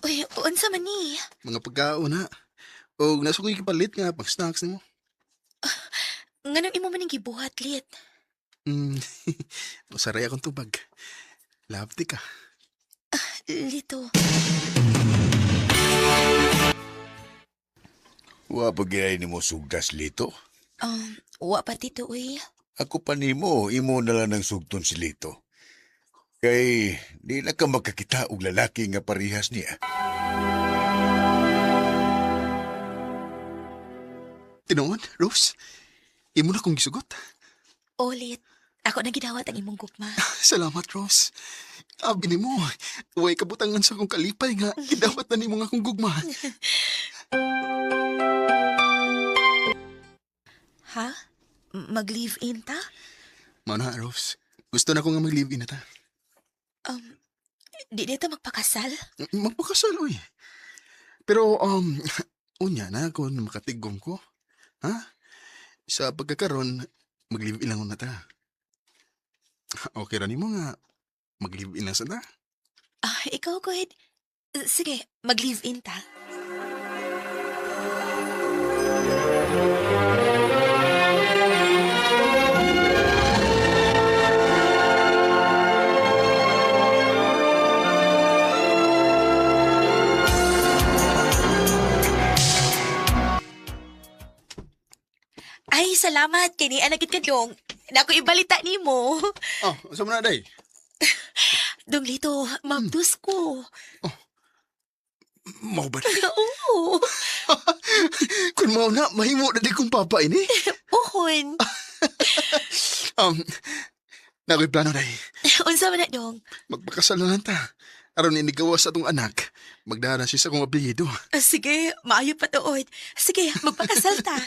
Speaker 2: Uy, unsa man ni?
Speaker 9: Mga pagkaon, ha? O nasa ko ikipalit nga pag snacks mo.
Speaker 2: Nganong imo man ning gibuhat lit?
Speaker 9: Masaray akong tubag. Lapti ka.
Speaker 2: Lito.
Speaker 4: Wa pa ginay ni mo sugdas Lito.
Speaker 2: Wa pa tito, uy.
Speaker 4: Ako pa nimo, imo na lang ng sugton si Lito. Kay di na ka makakita og lalaki nga parihas niya.
Speaker 9: Tinoon, Rose? Imo na kong gisugot.
Speaker 2: Ulit. Ako na gidawat ang imong gugma.
Speaker 9: Salamat, Rose. Abi ni mo, huwag kabutangan sa kong kalipay nga. Idawat na ni mo nga kong gugma.
Speaker 2: Ha? Mag-live-in ta?
Speaker 9: Mana, Rose. Gusto na ko nga mag-live-in na ta.
Speaker 2: Di dito magpakasal?
Speaker 9: Magpakasal, oy. Pero, unya na kung makatigong ko. Ha? Sa pagkakaroon, mag-live-in lang na ta. Okay ra nimo nga mag-live-in lang sa ta?
Speaker 2: Ikaw, Kuya. Sige, mag-live-in ta. Ay, salamat. Kini anagit ka dong. Naku ibalita ni mo.
Speaker 9: Oh, saan mo na, day?
Speaker 2: Dong Lito, mabdus ko.
Speaker 9: Mau ba?
Speaker 2: Oo.
Speaker 9: Kung mau na, mahimo na di kong papa ini.
Speaker 2: Uhon.
Speaker 9: Nako'y plano, day.
Speaker 2: Unsa man na dong?
Speaker 9: Magpakasal na lang ta. Aron inigawas sa atong anak. Magdana siya sa akong apelyido.
Speaker 2: Sige, maayo pa tuod. Sige, magpakasal ta.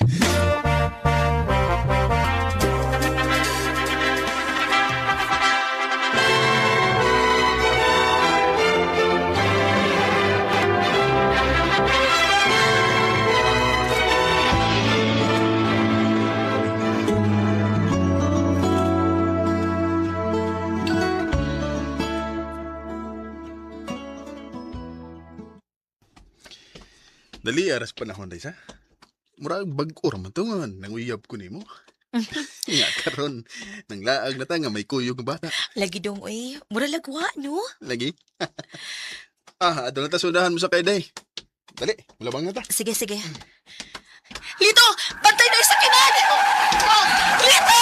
Speaker 9: Dali, aras panahon, day, sa? Murag bag-o raman to nga, nanguyab ko ni mo. Nga karon, nang laag na ta nga may kuyog nga bata.
Speaker 2: Lagi dong, uy. Mura lagwa, no?
Speaker 9: Lagi? Ato na ta sudahan mo sa kay day. Dali, malabang na ta.
Speaker 2: Sige, sige. Lito! Bantay na yung sakinan! Lito!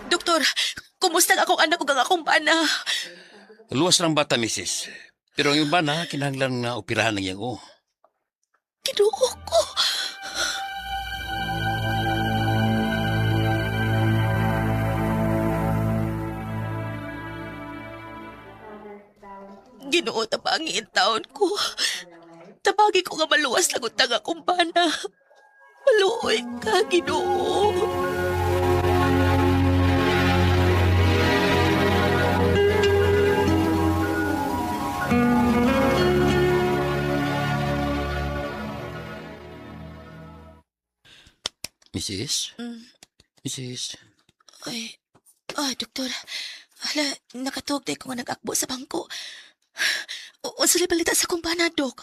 Speaker 2: Doktor, kumusta ang akong anak ug ang akong bana?
Speaker 12: Luwas ng bata, misis. Pero ang iba na, kinahanglan na operahan ng iyang
Speaker 2: Kinuha ko. Ginoo, tabangin taon ko. Tabagi ko nga maluwas lang utang akong bana. Maluoy ka, Ginoo.
Speaker 12: Misis? Misis?
Speaker 2: Ay, doktor. Hala, nakatuog tayo ko nga nag-akbo sa bangko. Unsa li balita sa kong bana, Dok?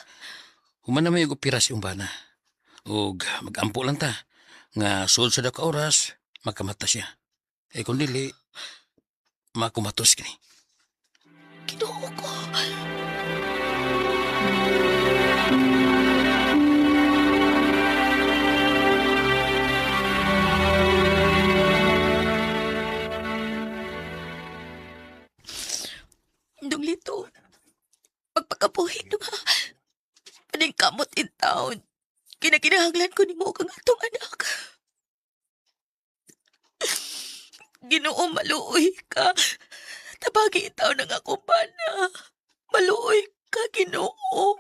Speaker 12: Human na may operasyon ba na? O mag-ampo lang ta. Nga sulod sa ka oras, magkamata siya. Eh kung dili, makumatos kini.
Speaker 2: Ginoo ko. Dong Lito, pagpakabuhi nung ha, paning kamot in town. Kinakinahanglan ko ni mo kang atong anak. Ginoo, maluoy ka. Tabagi itaw ng akong bana. Maluoy ka, Ginoo.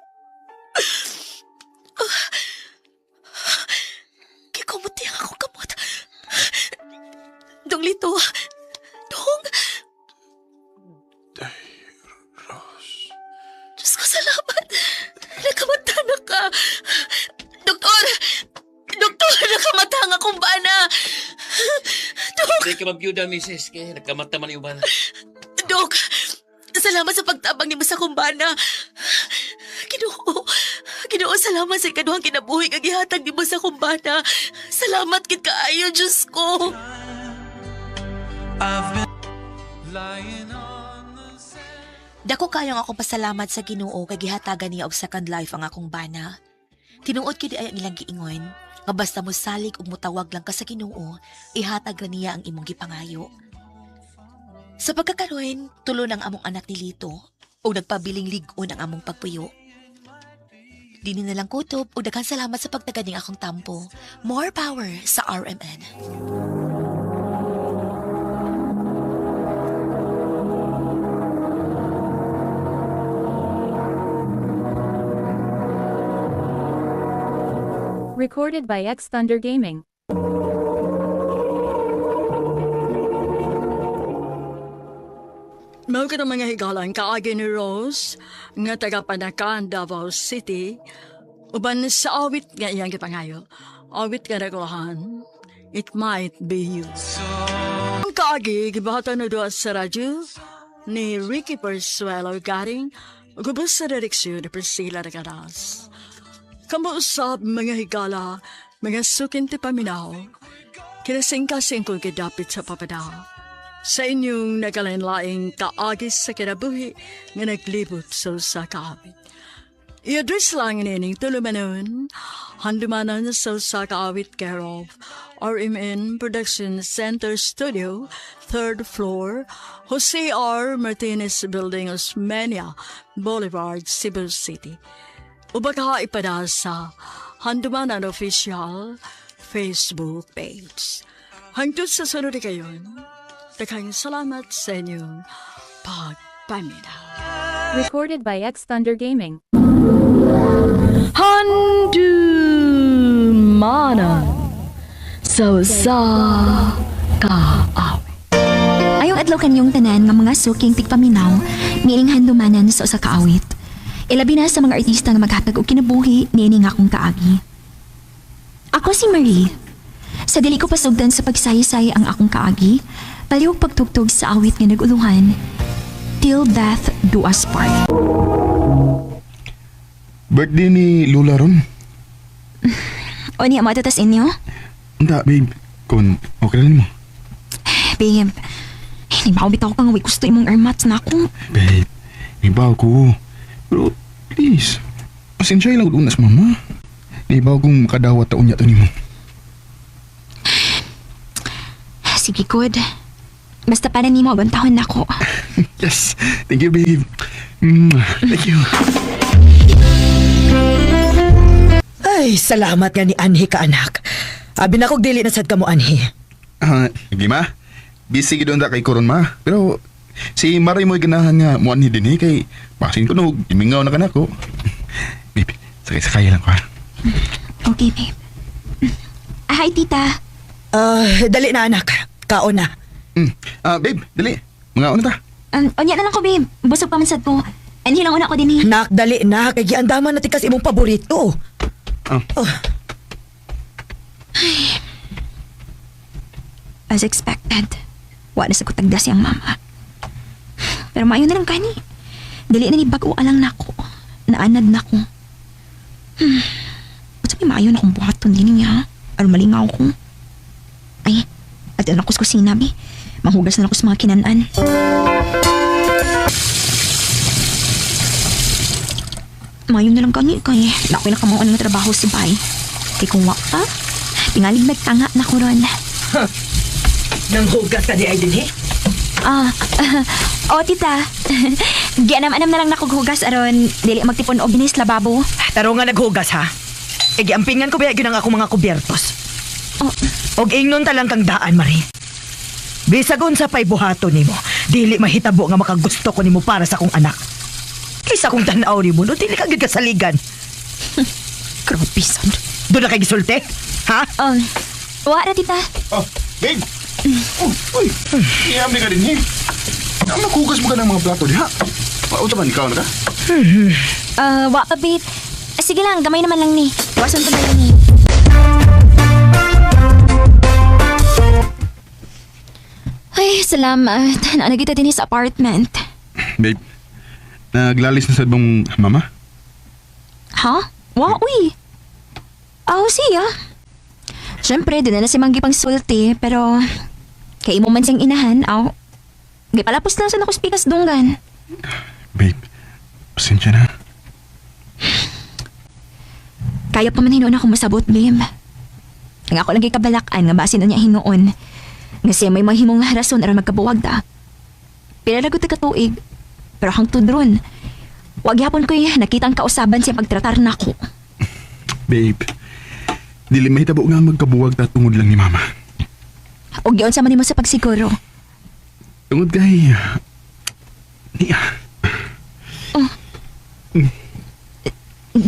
Speaker 2: Kikumuti ang akong kamot. Dong Lito, Dong. Salamat. Nakamata na ka. Doktor! Doktor, nakamata nga kung bana. Dok!
Speaker 12: Hindi ka mabiyuda, misis. Kaya nagkamata man yung bana.
Speaker 2: Dok! Salamat sa pagtabang ni mo sa kumbana. Ginoo, salamat sa ikaduhang kinabuhi kag gihatag ni mo sa kumbana. Salamat kid kaayo, Diyos ko.
Speaker 14: Dako kayong ako pasalamat sa Ginoo kay gihatagan niya og second life ang akong bana. Tinuod kid ay ang ilang giingon, nga basta mo salig ug mutawag lang ka sa Ginoo, ihatag ra niya ang imong gipangayo. Sa pagkakaroon, tulo ng among anak ni Lito o nagpabiling ligon ang among pagpuyo. Dini na lang kutob o daghang salamat sa pagtaganing akong tampo. More power sa RMN.
Speaker 5: Recorded by X Thunder Gaming.
Speaker 7: Mao ka ng mga higalan kaagi ni Rose nga taga Panakan, Davao City. Uban sa awit nga iyang gipangayo. Awit nga nagulahan. It might be you. Ang kaagi, gibahatan na doon sa radyo ni Ricky Persuelo Garing gubos sa direksyon ni Priscilla Regadas. Kamuusap mga higala, mga sukin ti paminaw, kinasing-kasing kong kidapit sa papadaw. Sa inyong nagalinlaing kaagis sa kinabuhi nga naglibot sa kaawit. I-address lang nining tulumanon, handumanan sa kaawit care of RMN Production Center Studio, 3rd floor, Jose R. Martinez Building, Osmeña Boulevard, Cebu City. Ubaka ipada sa Handumanan Official Facebook page. Hangtod sa sunod kayon, daghang salamat sa inyong pagpaminaw.
Speaker 5: Recorded by X Thunder Gaming.
Speaker 1: Handumanan sa kaawit.
Speaker 13: Ayong adlaw kanyong tanan nga mga suking tigpaminaw, niining handumanan sa usa ka awit. Ilabi na sa mga artista nga maghatag og kinabuhi niining akong kaagi. Ako si Marie. Sa dili ko pasugdan sa pagsayasay ang akong kaagi, palihog pagtugtog sa awit nga naguluhan, Till Death Do Us Part.
Speaker 8: Birthday ni Lola ron.
Speaker 13: O niya matatas inyo?
Speaker 8: Hindi, babe. Kung okay lang mo.
Speaker 13: Babe, hindi ba ako bitaw ka nga way gusto imong armats na ako?
Speaker 8: Babe, ibaw ko. Pero, please. Pasensya lang unas, mama. Ibaw kong makadawat taon niya to ni mo.
Speaker 13: Sige, good. Basta pa na ni mo, bantahon na ako.
Speaker 8: Yes. Thank you, babe. Thank you.
Speaker 3: Ay, salamat nga ni Anhi ka, anak. Abi na kog dili na sad ka mo, Anhi.
Speaker 8: Hindi ma. Busy gid na kay Koron ma. Pero si Maray mo ganahan nga mo ani din kay pasin ko no imingaw na kanako. Babe, sakay lang ko ha.
Speaker 13: Okay, babe. Hi, tita.
Speaker 3: Dali na, anak. Kaon na.
Speaker 8: Babe, dali. Mga una ta.
Speaker 13: Onya na lang ko, babe. Busog pa man sad ko. Anhi lang una ko din eh.
Speaker 3: Nak, dali na. Kay giandaman na tikas imong paborito.
Speaker 13: As expected, wala sa kutagda siyang mama. Pero maayo na lang kani. Dili na ni bago alang nako. Naanad nako. Ba't sabi maayo na kong buhaton din niya? Aron malingaw ko. Ay, at anak ko sa kusina, bi. Manghugas na ako sa mga kinanan. Maayo na lang kani kay nakoy na kamang ng trabaho si Bay. Kay kung waka, tingalig nagtanga na ko ron.
Speaker 3: Nang hugas ka di ay din,
Speaker 13: O tita, gianam-anam na lang nakughugas aron dili magtipon og binis lababo.
Speaker 3: Taro nga naghugas, ha? E giampingan ko ba yun ang ako mga kubyertos? Og ingnon talang kang daan, Marie. Bisagon sa pay buhato nimo, dili mahitabo nga makagusto ko nimo para sa akong anak. Kaysa kung tanaw ni mo, no, dili ka gid kasaligan.
Speaker 13: Grabe, son.
Speaker 3: Doon na kay gisulti? Ha?
Speaker 13: Wala, tita.
Speaker 8: Babe. Uy. Iyam ka din eh. Nakugas mo ka ng mga plato di ha? Pauta man ikaw na ka?
Speaker 13: Wa pa, babe. Sige lang, gamay naman lang ni. Wasan to na lang ni. Ay, salamat. Naanagita din sa apartment.
Speaker 8: Babe, naglalis na sa bang mama?
Speaker 13: Ha? Wa, uy. Aw, siya. Siyempre, din na si Manggi pang sulti, pero kay mo man siyang inahan, aw. Gipalapos lang sa nakuspikas dunggan.
Speaker 8: Babe, pasensya na.
Speaker 13: Kaya pa man hinuon ako masabot, babe. Nga ako lagi kabalakan nga basin na niya hinuon. Nga siya may mahimong rason aron magkabuwag da. Pinalagot ka tuig. Pero hang tudron. Wag yapon ko'y nakitang kausaban siya pagtratar na ako.
Speaker 8: Babe, dili mahitabo nga magkabuwag ta tungod lang ni mama.
Speaker 13: Og yun sa manimo sa pagsiguro.
Speaker 8: Tungod kay... Niya.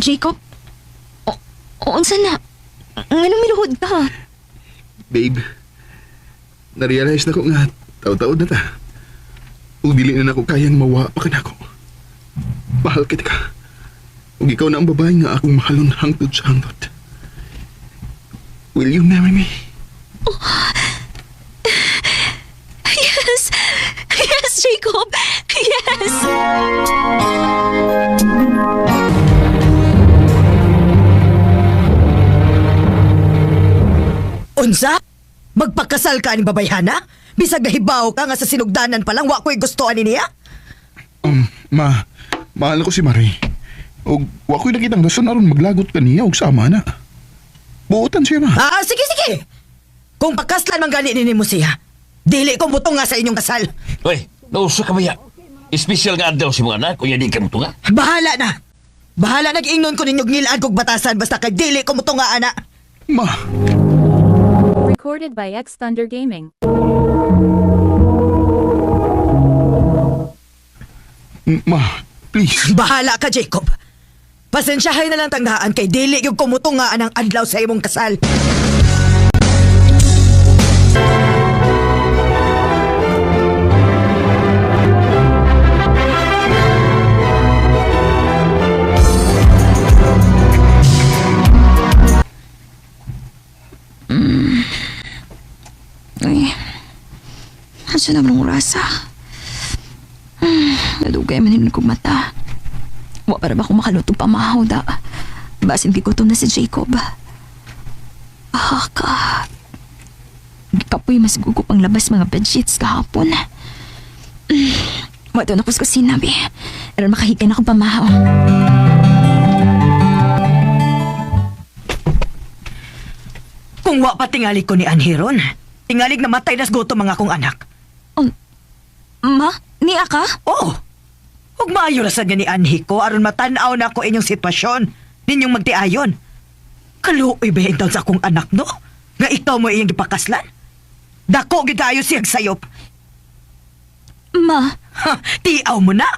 Speaker 13: Jacob? Unsa na? Nganong miluhod ka?
Speaker 8: Babe, narealize na ko nga taod-taod na ta. Ug dili na ako kayang mawa pa ka na ako. Mahal kita ka. Ug ikaw na ang babae nga akong mahalon hangtod sa hangtod. Will you marry me?
Speaker 13: Yes! Yes, Jacob! Yes!
Speaker 3: Unsa? Magpakasal ka ni babayhana? Bisag nahibaw ka nga sa sinugdanan pa lang, wa ko'y gustoan ni niya?
Speaker 8: Mahal ko si Marie. Ug wa ko'y nakitang rason aron maglagot ka niya og sama na. Buotan siya, ma.
Speaker 3: Sige, sige. Kung pakaslan man gani ni mo siya, dili ko mutong nga sa inyong kasal.
Speaker 10: Uy, nauso ka maya. Espesyal nga adlaw si mga anak, kuya di ka mo tunga.
Speaker 3: Bahala na. Bahala nag-ingnon ko ninyong ngilaan kog batasan basta kay dili ko mutong nga ana.
Speaker 8: Ma.
Speaker 5: Recorded by X Thunder Gaming.
Speaker 8: Ma, please.
Speaker 3: Bahala ka, Jacob. Pasensyahay na lang tanggaan kay dili yung kumutong nga anang adlaw sa imong kasal.
Speaker 13: Ay, asa na mong rasa? Nadugay man hinon kong mata. Wa para ba akong makalutong pamahaw da? Basin gigutom na si Jacob. Ka. Kapoy mas gugo pang labas mga bedsheets kahapon. Wato na ko sa sinabi. Pero makahigan akong pamahaw.
Speaker 3: Kung wa pa tingali ko ni Anhiron, tingalig na matay nas gutom mga akong anak.
Speaker 13: Ma? Niya ka?
Speaker 3: Oo. Huwag maayo na sa ni Anhi ko aron matanaw na ko inyong sitwasyon. Ninyong magtiayon. Kaluoy ba yung sa akong anak, no? Nga ikaw mo iyong ipakaslan? Dako gidayo siyang sayop.
Speaker 13: Ma?
Speaker 3: Tiaw mo na.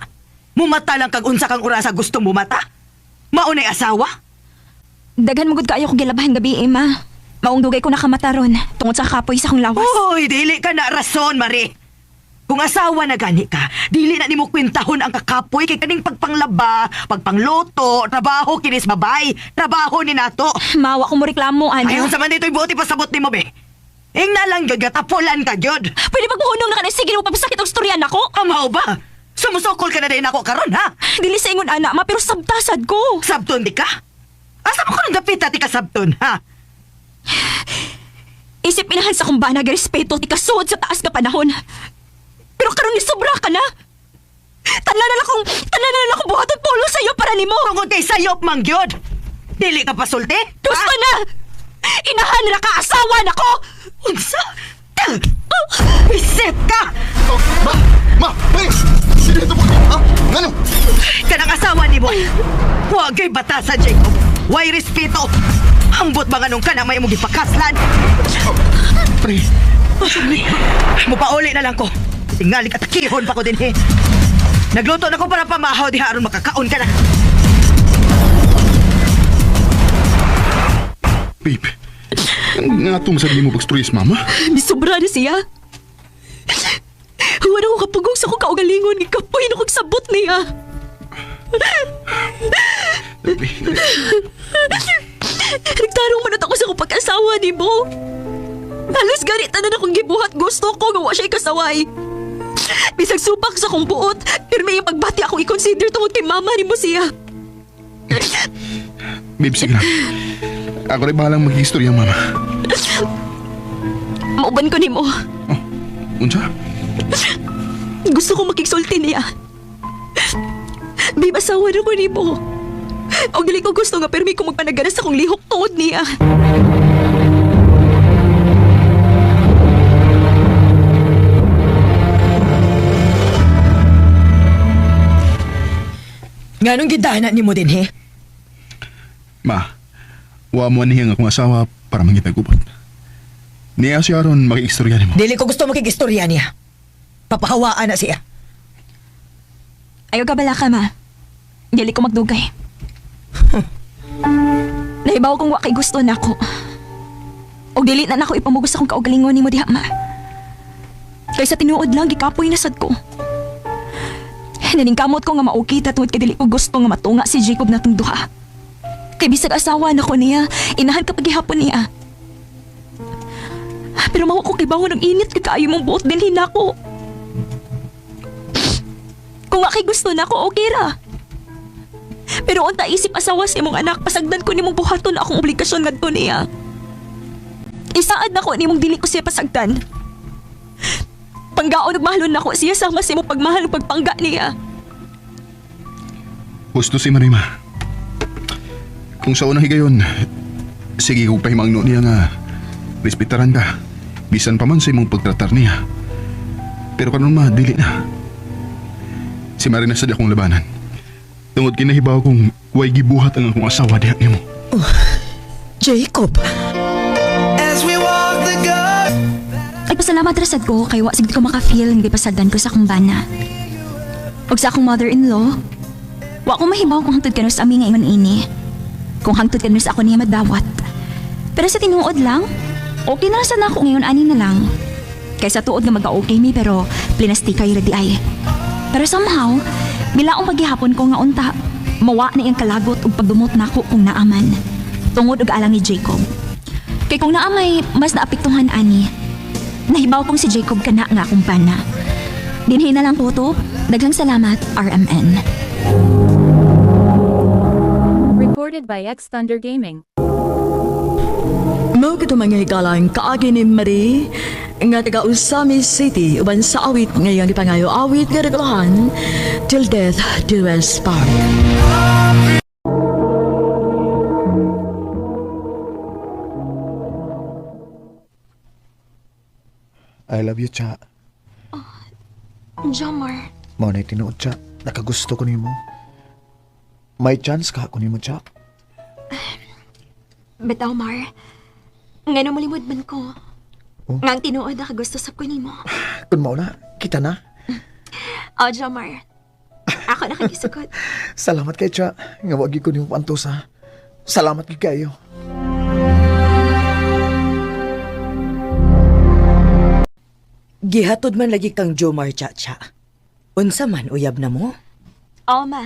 Speaker 3: Mumata lang kag unsa kang urasa gusto mumata. Maunay asawa?
Speaker 13: Daghan magud kaayo ko gilabahan gabi, ma. Maong dugay ko nakamataron tungod sa kapoy sa akong lawas.
Speaker 3: Uy, dili ka na rason, Marie. Kung asawa na gani ka, dili na nimo kwentahon ang kakapoy kay kaning pagpanglaba, pagpangloto, trabaho kinis babay, trabaho ni nato.
Speaker 13: Mawa ko mo reklamo, ano?
Speaker 3: Ayon sa man dito'y buti pasabot nimo be. Ing na lang gyud gatapulan ka gyud.
Speaker 13: Pwede magmuhunong na ka na sige mo papasakit og storyan ako?
Speaker 3: Amaw ba? Sumusokol ka na din ako karon ha?
Speaker 13: Dili sa ingon ana, ma pero sabtasad ko.
Speaker 3: Sabton di ka? Asa mo ko nang dapit ti ka sabton ha?
Speaker 13: Isip inahan sa kumbana respeto ti kasuod sa taas ka panahon. Pero karon ni sobra ka na. Tanan na lang akong buhaton polo sa'yo para nimo.
Speaker 3: Tungod kay sayop mang gyud. Dili ka pasulti?
Speaker 13: Gusto na! Inahan na ka, asawa na ko!
Speaker 3: Unsa? Isip ka!
Speaker 9: Ma! Please! Sige ito po! Ha? Ngano?
Speaker 3: Kanang asawa ni mo. Huwag kay batasa, Jacob. Way respeto. Ambot ba nga nung ka na may mong ipakaslan?
Speaker 8: Pre.
Speaker 3: Mupauli na lang ko. Tingali ka takihon pa ko din eh. Nagluto na ko para pamahaw di haron makakaon ka na.
Speaker 8: Babe, nga itong sabi mo pag-stories, mama?
Speaker 13: Misobra na siya. Wala ko kapugong sa kong kaugalingon. Ikapoy na kong sabot niya.
Speaker 8: Labi.
Speaker 3: Nagtarong manot ako sa akong pag-asawa ni mo. Halos ganit na akong gibuhat gusto ko nga wa siya'y kasaway. Bisag supak sa akong buot, pero may pagbati akong i-consider tungod kay mama ni mo siya.
Speaker 8: Babe, sige lang. Ako rin bahalang mag-istorya, mama.
Speaker 3: Mauban ko ni mo.
Speaker 8: Unsa?
Speaker 3: Gusto ko makigsulti niya. Babe, asawa na ko ni mo. O dili ko gusto nga pero may ko magpanaganas sa akong lihok tungod niya. Nganong gidana ni mo din, he?
Speaker 8: Ma, wa mo anihang akong asawa para mangitagubot. Niya siya ron maki-istorya ni mo.
Speaker 3: Dili ko gusto makikistorya niya. Papahawaan na siya.
Speaker 13: Ayaw ka bala ka, ma. Dili ko magdugay. Nahibaw kong wakay gusto na ako. O dili na nako ipamugos akong kaugalingon ni mo diha, ma. Kaysa tinuod lang, gikapoy na sad ko. Naningkamot ko nga maukita tungod kay dili ko gusto nga matunga si Jacob natong duha. Kay bisag asawa na ko niya, inahan ka paghihapon niya. Pero mawa ko kay bangon ng init kaayo mong buot dinhin nako. Kung wakay gusto na ko, okay ra. Pero unta isip asawa sa imong anak, pasagdan ko nimong buhaton akong obligasyon ngadto niya. Isaad na ko nimong dili ko siya pasagdan. Panggaon ug mahalon nako siya sama sa imong pagmahal ug pagpangga niya.
Speaker 8: Gusto si Marima. Kung sa unang higayon, sige kong pahimangno niya nga respetaran ka. Bisan pa man sa imong pagtratar niya. Pero kanon ma, dili na. Si Marina sa akong labanan. Tungod kinahibaw kong huwag gibuhat ang akong asawa diha nimo.
Speaker 3: Jacob!
Speaker 13: Ay pasalamat rasad ko kay wa sigid ko maka-feel ng gipasagdan ko sa akong bana. Og sa akong mother-in-law, wa ko mahibaw kung hangtod kano sa amin nga ingon ini. Kung hangtod kano sa ako niya madawat. Pero sa tinuod lang, okay na sad ako ngayon ani na lang. Kaysa tuod nga maga-okay mi pero plinastikay ra di ay. Pero somehow, bilaong paghihapon ko nga unta, mawa na iyang kalagot ug pagdumot nako kung naaman. Tungod og alang ni Jacob. Kay kung naamay mas naapektuhan ani, nahibaw kong si Jacob kana nga akong pana. Dinhi na lang ko to. Daghang salamat, RMN.
Speaker 5: Recorded by X Thunder Gaming.
Speaker 1: Mao kito mga hikalang kaagi ni Marie nga taga Usami City uban sa awit ngayong ipangayo awit nga regulahan Till Death Do Us Part.
Speaker 9: I love you, Cha.
Speaker 13: Jomar,
Speaker 9: Mao na'y tinuod, Cha. Nakagusto ko nimo. May chance ka ko nimo, Cha.
Speaker 13: bitaw Mar. Ngano malimod man ko.
Speaker 9: Oh?
Speaker 13: Nga ang tinuod na kagusto sa kunin mo.
Speaker 9: Kun mao na, kita na.
Speaker 13: O, Jomar. Ako nakikisukot.
Speaker 9: Salamat kay Cha. Nga wag ko nimo pantusa. Salamat gid kayo.
Speaker 3: Gihatod man lagi kang Jomar, Cha-Cha. Unsa man uyab na mo?
Speaker 13: Oo, ma.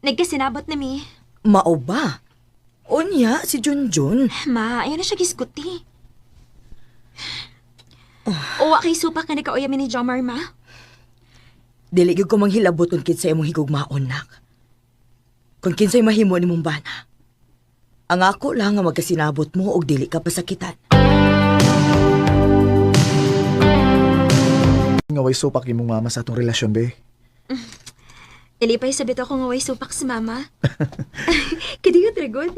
Speaker 13: Nagkasinabot na mi.
Speaker 3: Mao ba? Unya, si Junjun.
Speaker 13: Ma, ayaw na siya giskuti. Uwa kay supak na nagkauyami ni Jomar, ma.
Speaker 3: Dili gyud ko manghilabot kung kinsay imong higugmaon, nak. Kung kinsay mahimo nimong bana. Ang ako lang nga magkasinabot mo og dili ka pasakitan.
Speaker 9: Nga way supak imong mama sa atong relasyon, be.
Speaker 13: Dili pa'y sabit ako nga way supak si mama. Kadigat ragod.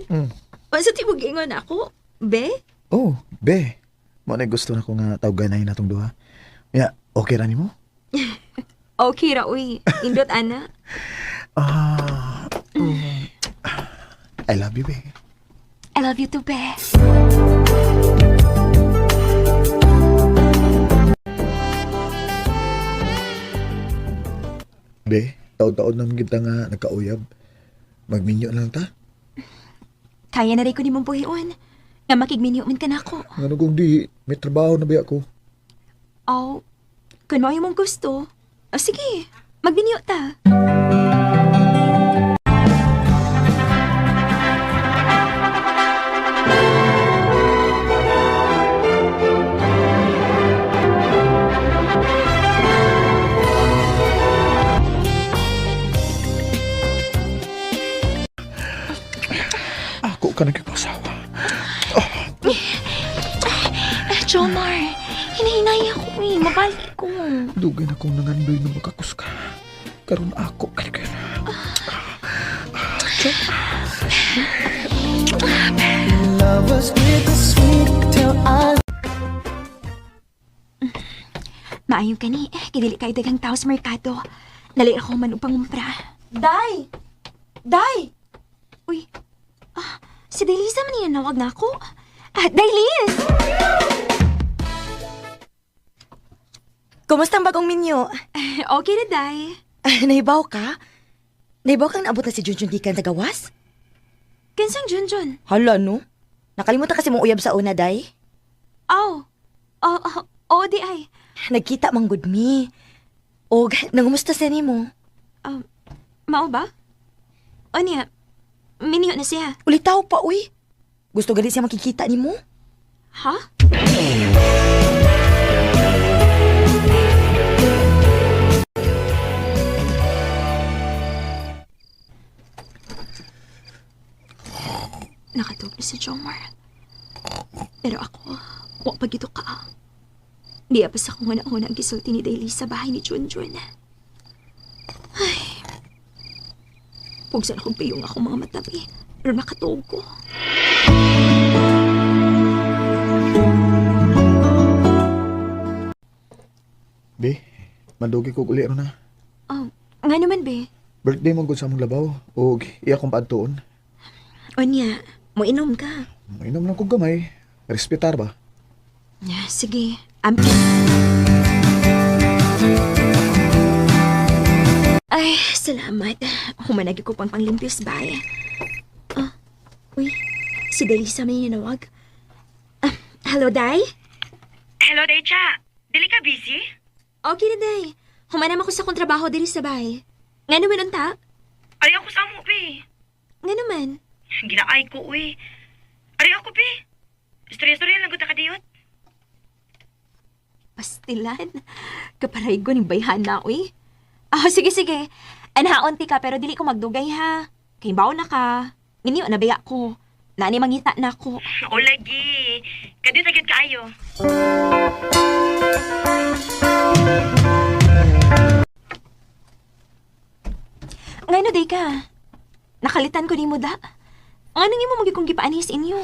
Speaker 13: Pansa tibog ingon ako, be?
Speaker 9: Oh, be. Mo na gusto na ko nga tawganay natong duha. Ya, okay ra nimo?
Speaker 13: Okay ra, uy. Indot, ana.
Speaker 9: I love you, be.
Speaker 13: I love you too, be.
Speaker 9: Be, taon-taon naman kita nga nagkauyab. Magminyo lang ta.
Speaker 13: Kaya na rin ko ni mong buhion. Nga makigminyo man ka na ako.
Speaker 9: Ano kung di, may trabaho na ba ako?
Speaker 13: Oh, kung mo yung mong gusto. Oh, sige, magminyo ta.
Speaker 9: ako ka nagkapasawa.
Speaker 13: Jomar, hinahinay ako eh. Mabalik ko.
Speaker 9: Dugay na kong nangandoy na makakus ka. Karon ako kaya.
Speaker 13: Maayo ka ni. Kidili kayo dagang tao sa merkado. Dali ako man upang umpra. Day! Day! Uy, si Daylisa man niya nawag na ako. Daylis!
Speaker 6: Kumusta ang bagong minyo?
Speaker 13: Okay na, Day.
Speaker 6: Nahibaw ka? Nahibaw kang naabot na si Junjun gikan sa gawas?
Speaker 13: Kinsang Junjun?
Speaker 6: Hala, no? Nakalimutan kasi mong uyab sa una, day.
Speaker 13: Oh, di ay.
Speaker 6: Nagkita mang good me. O, nangumusta siya ni mo?
Speaker 13: Mao ba? O niya, miniyo na siya.
Speaker 6: Ulitaw pa, uy. Gusto gali siya makikita ni mo?
Speaker 13: Ha? Nakatog na si Jomar. Pero ako, wak pag ito ka. Di pa sa kung una ang gisulti ni Daily sa bahay ni Junjun. Ay. Pugsan akong piyong akong mga matabi. Pero nakatog ko.
Speaker 9: Be, mandugi ko uli na.
Speaker 13: Nga naman, be.
Speaker 9: Birthday mo gud sa among labaw. O iya kong paadtoon.
Speaker 13: O niya, mo inom ka.
Speaker 9: Mainom lang kong gamay. Respetar ba?
Speaker 13: Sige, Ay, salamat. Humanagi ko pang panglimpyos bay. Uy, si Delisa may ninawag. Hello, Day?
Speaker 11: Hello, Deja. Dili ka busy?
Speaker 13: Okay na, Day. Humanam ako sa kontrabaho diri sa bay. Nga naman unta?
Speaker 11: Ari ako sa amo, be.
Speaker 13: Nga naman?
Speaker 11: Ginaay ko, uy. Ari ako, be. Storya-storya lang ko takadiyot.
Speaker 13: Pastilan. Kaparay ko ni bayhan na, uy. Sige. Anahaon ti ka pero dili ko magdugay ha. Kay bawo na ka. Nginyo nabaya ko. Nani mangita na ako.
Speaker 11: O lagi. Kadyo na gid kaayo.
Speaker 13: Ngayon na day ka. Nakalitan ko ni mo da. Ano nga mo magiging gipaanis inyo?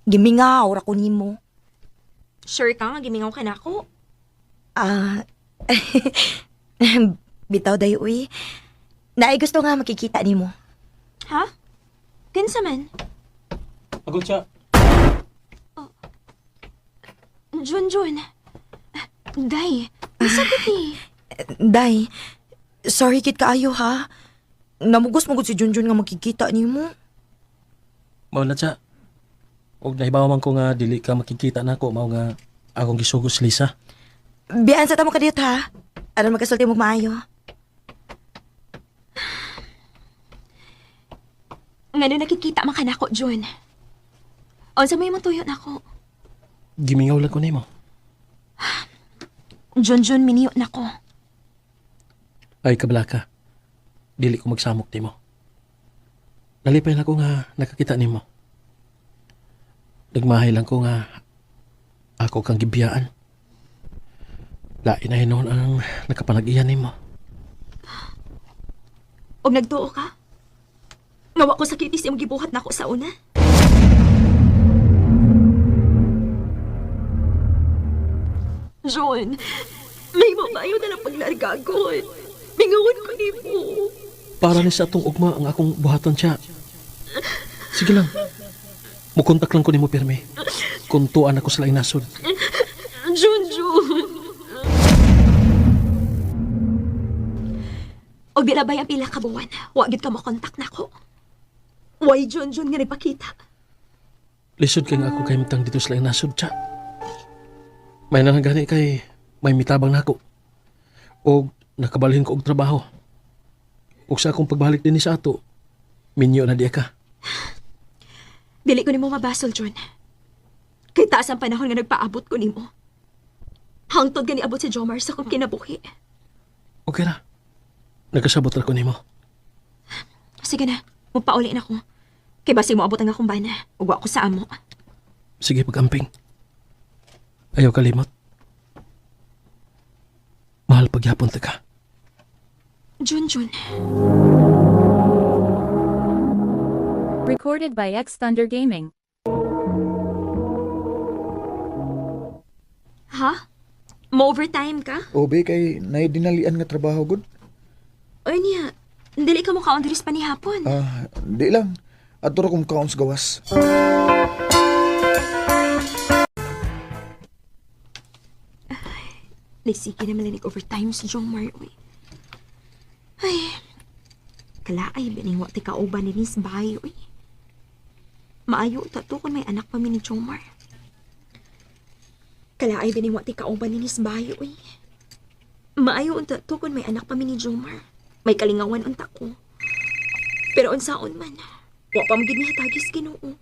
Speaker 6: Gimingaw, ra ko ni mo.
Speaker 13: Sure ka nga gimingaw ka na ako?
Speaker 6: Bitaw day, uy. Naay gusto nga makikita ni mo.
Speaker 13: Ha? Kinsa man?
Speaker 12: Agol siya.
Speaker 13: Junjun. Day, masagot ni.
Speaker 6: Day, sorry kit kaayo ha. Namugos-mugod si Junjun nga makikita ni mo.
Speaker 12: Mao na siya. Og nahibaw man ko nga dili ka makikita na ako, mao nga akong gisugos Lisa.
Speaker 6: Biyaan sa tamo ka dito ha. Aron magkasulti mo maayo.
Speaker 13: Ngano nakikita man ka na ako, Jun. Unsa may mong tuyo na ako?
Speaker 12: Gimingaw lang ko nimo.
Speaker 13: Junjun, miniyo na ko.
Speaker 12: Ay kabla ka. Dili ko magsamok nimo. Nalipay lang ko nga nakakita nimo. Nagmahay lang ko nga ako kang gibiyaan. Lain na hinon ang nakapanag-iyan nimo.
Speaker 13: Og nagtuo ka? Ngawa ko sakitis yung gibuhat na ako sa una. John, may mamayo na lang paglargagon. Mingawan ko ni mo.
Speaker 12: Para ni sa atong ugma ang akong buhatan siya. Sige lang. Mukontak lang ko nimo pirmi. Kung tuan ako sa laing nasod.
Speaker 13: Junjun. Og di labay ang pila ka buwan. Wa gyud ka makontak nako. Why Junjun nga nagpakita?
Speaker 12: Lisod kay nga ako kay mitang dito sa laing nasod siya. May nanagani kay may mitabang nako. Og nakabalhin ko og trabaho. Og sa akong pagbalik din sa ato, minyo na diya ka.
Speaker 13: Dili ko nimo mabasol, John. Kay taas ang panahon nga nagpaabot ko nimo. Hangtod gani abot si Jomar sa kong kinabuhi.
Speaker 12: Okay ra. Nagkasabot ra ko nimo.
Speaker 13: Sige na, mupauli na ko.
Speaker 2: Kay basi mo abot ang akong bana. Ugwa ko sa amo.
Speaker 12: Sige, pag-amping. Ayaw kalimot. Mahal pagyapon ta ka.
Speaker 2: Junjun.
Speaker 5: Recorded by X Thunder Gaming.
Speaker 2: Ha? Mo-overtime ka?
Speaker 9: Obe kay naidinalian nga trabaho gud.
Speaker 2: Oy niya, dili ka mo kaon diri sa panihapon.
Speaker 9: Di lang. Adto ra kong kaon sa gawas.
Speaker 2: Nagsige naman linig overtime si Jomar. Uy. Ay, kalaay, biningwa ti kauban ni sa bahay. Uy. Maayo, tato kung may anak pa mi ni Jomar. Kalaay, biningwa ti kauban ni sa bahay. Uy. Maayo, tato kung may anak pa mi ni Jomar. May kalingawan unta ko. Pero unsaon man, wa pa magid ni hatagis Ginoo.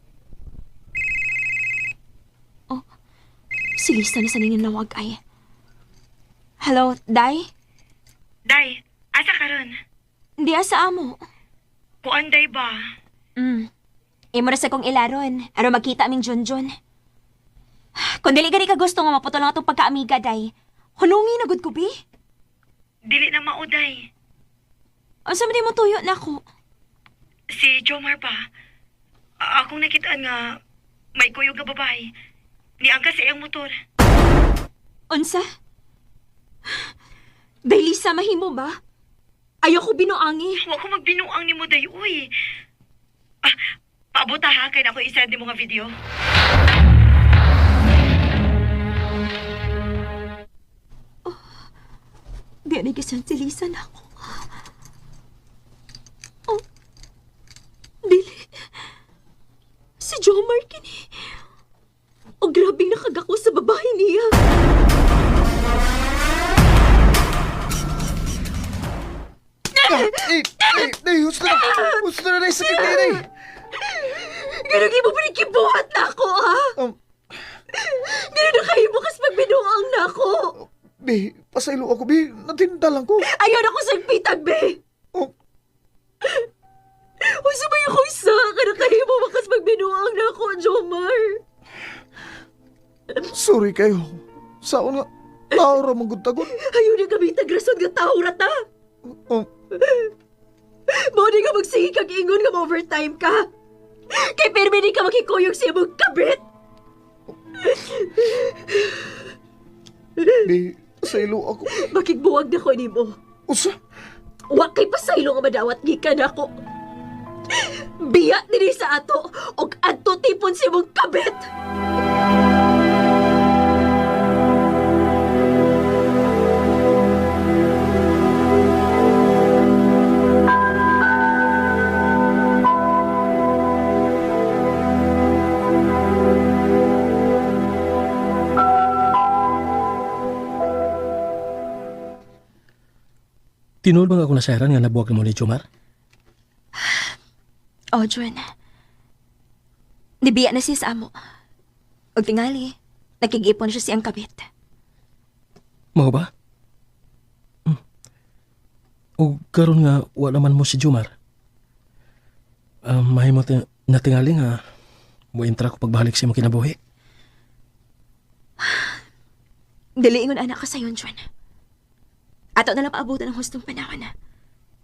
Speaker 2: Oh, si Lisa na sa ninanawag ay. Hello, Day?
Speaker 11: Day, asa ka ron?
Speaker 2: Di asa amo.
Speaker 11: Kuan day ba?
Speaker 2: Imo na sa kong ilaron, aron magkita aming Junjun. Kung dili gani ka gusto nga maputol ang atong pagkaamiga, Day, hulungi na gud ko, bi?
Speaker 11: Dili na mauday.
Speaker 2: Asa man di mo tuyo na ko?
Speaker 11: Si Jomar pa. Akong nakitaan nga may kuyog nga babae. Niangka sa iyang motor.
Speaker 2: Unsa? Day, Lisa, mahimo ba? Ayaw ko binuangi.
Speaker 11: Huwag ko magbinuang ni mo, day, uy. Paabot ha, kaya na ako isend mo nga video.
Speaker 2: Di na gisan si Lisa na ako. Oh, dili. Si Jomar kini. O grabing nakagako sa babae niya.
Speaker 9: Gusto na rin sakit na rin.
Speaker 2: Ganun mo pa rin kibuhat na ako, ha? Ganun na kayo bukas magbinuang na ako.
Speaker 9: Be, pasaylo ako, be. Natinda lang ko.
Speaker 2: Ayaw na ko sa pitag, be. Usabay ako isa. Ganun kayo mo bukas magbinuang na ako, Jomar.
Speaker 9: Sorry kayo. Saan nga? Laura magutagon.
Speaker 2: Ayaw na kami tagrason nga tao rata. Mao ka magsige kag ingon nga overtime ka. Kay permi di ka makikuyog sa imong kabit.
Speaker 9: Be, pasaylo ako.
Speaker 2: Makigbuwag na ko nimo.
Speaker 9: Usa?
Speaker 2: Wa kay pasaylo nga madawat gikan ako. Biya diri sa ato og adto tipon sa imong kabit.
Speaker 12: Tinuod bang ako nasayaran nga nabuwag na mo ni Jomar?
Speaker 2: Oh, Jun. Nibiya na siya sa amo. Og tingali, nakikipon siya siyang kabit.
Speaker 12: Mao ba? O karon nga wala man mo si Jomar. Mahimo na tingali nga mo entra ko pagbalik sa imong kinabuhi.
Speaker 2: Dili ingon anak ka sayon, Jun. Ato na lang paabutan ng hustong panahon na.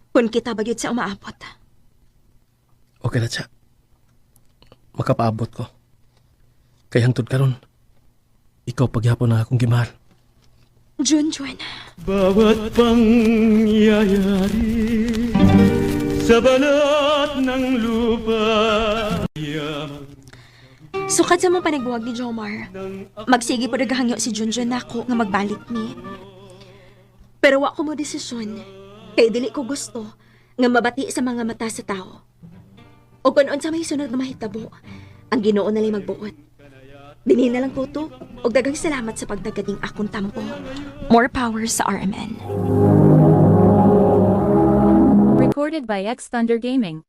Speaker 2: Kung kita bagyod sa umaabot.
Speaker 12: Okay na siya. Makapaabot ko. Kaya hangtod karon, ikaw pagyapon na akong gimahal.
Speaker 2: Jun.
Speaker 15: Bawat pangyayari sa balat ng lupa.
Speaker 2: Sukad sa mong panagbuwag ni Jomar, magsige po nagahangyo si Junjun na ako nga magbalik ni. Pero wa ko mo desisyon, kay dili ko gusto nga mabati sa mga mata sa tao. O kung sa may sunod na mahitabo, ang Ginoo na lang magbuot. Dinhin na lang ko to, og daghang salamat sa pagdagading akong tampo. More power sa RMN.
Speaker 5: Recorded by X Thunder Gaming.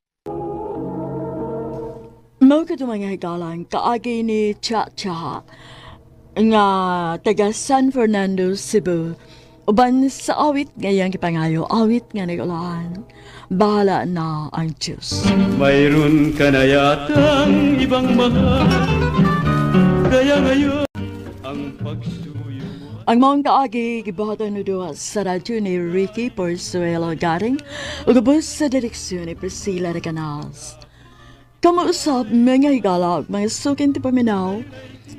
Speaker 1: Mao ka mga higalang kaagi ni Cha nga taga San Fernando, Cebu. Uban sa awit ngayang kipangayo, awit nga nagulahan. bahala na ang Diyos.
Speaker 15: Mayroon ka na yatang ibang mahal. Kaya ngayon, ang pagsuyo mo.
Speaker 1: Ang mga kaagi gibuhatan na doon sa radyo ni Ricky Porzuelo Garing ug ubos sa direksyon ni Priscilla Recanas. Kamuusap mga higala mga suking tipaminaw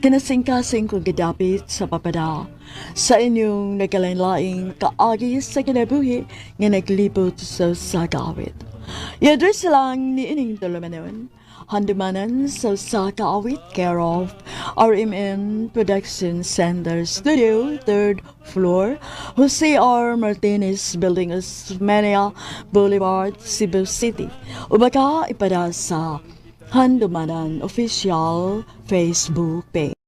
Speaker 1: kinasing-kasing kong gidapit sa papada sa inyong nagkalain-laing kaagi sa kinabuhi nga naglibot sa kaawit. I-address lang ni ining tulumanon handumanan sa kaawit care of RMN Production Center Studio, 3rd floor, Jose R. Martinez Building, Osmeña Boulevard, Cebu City. O baka ipada sa Handumanan Official Facebook page.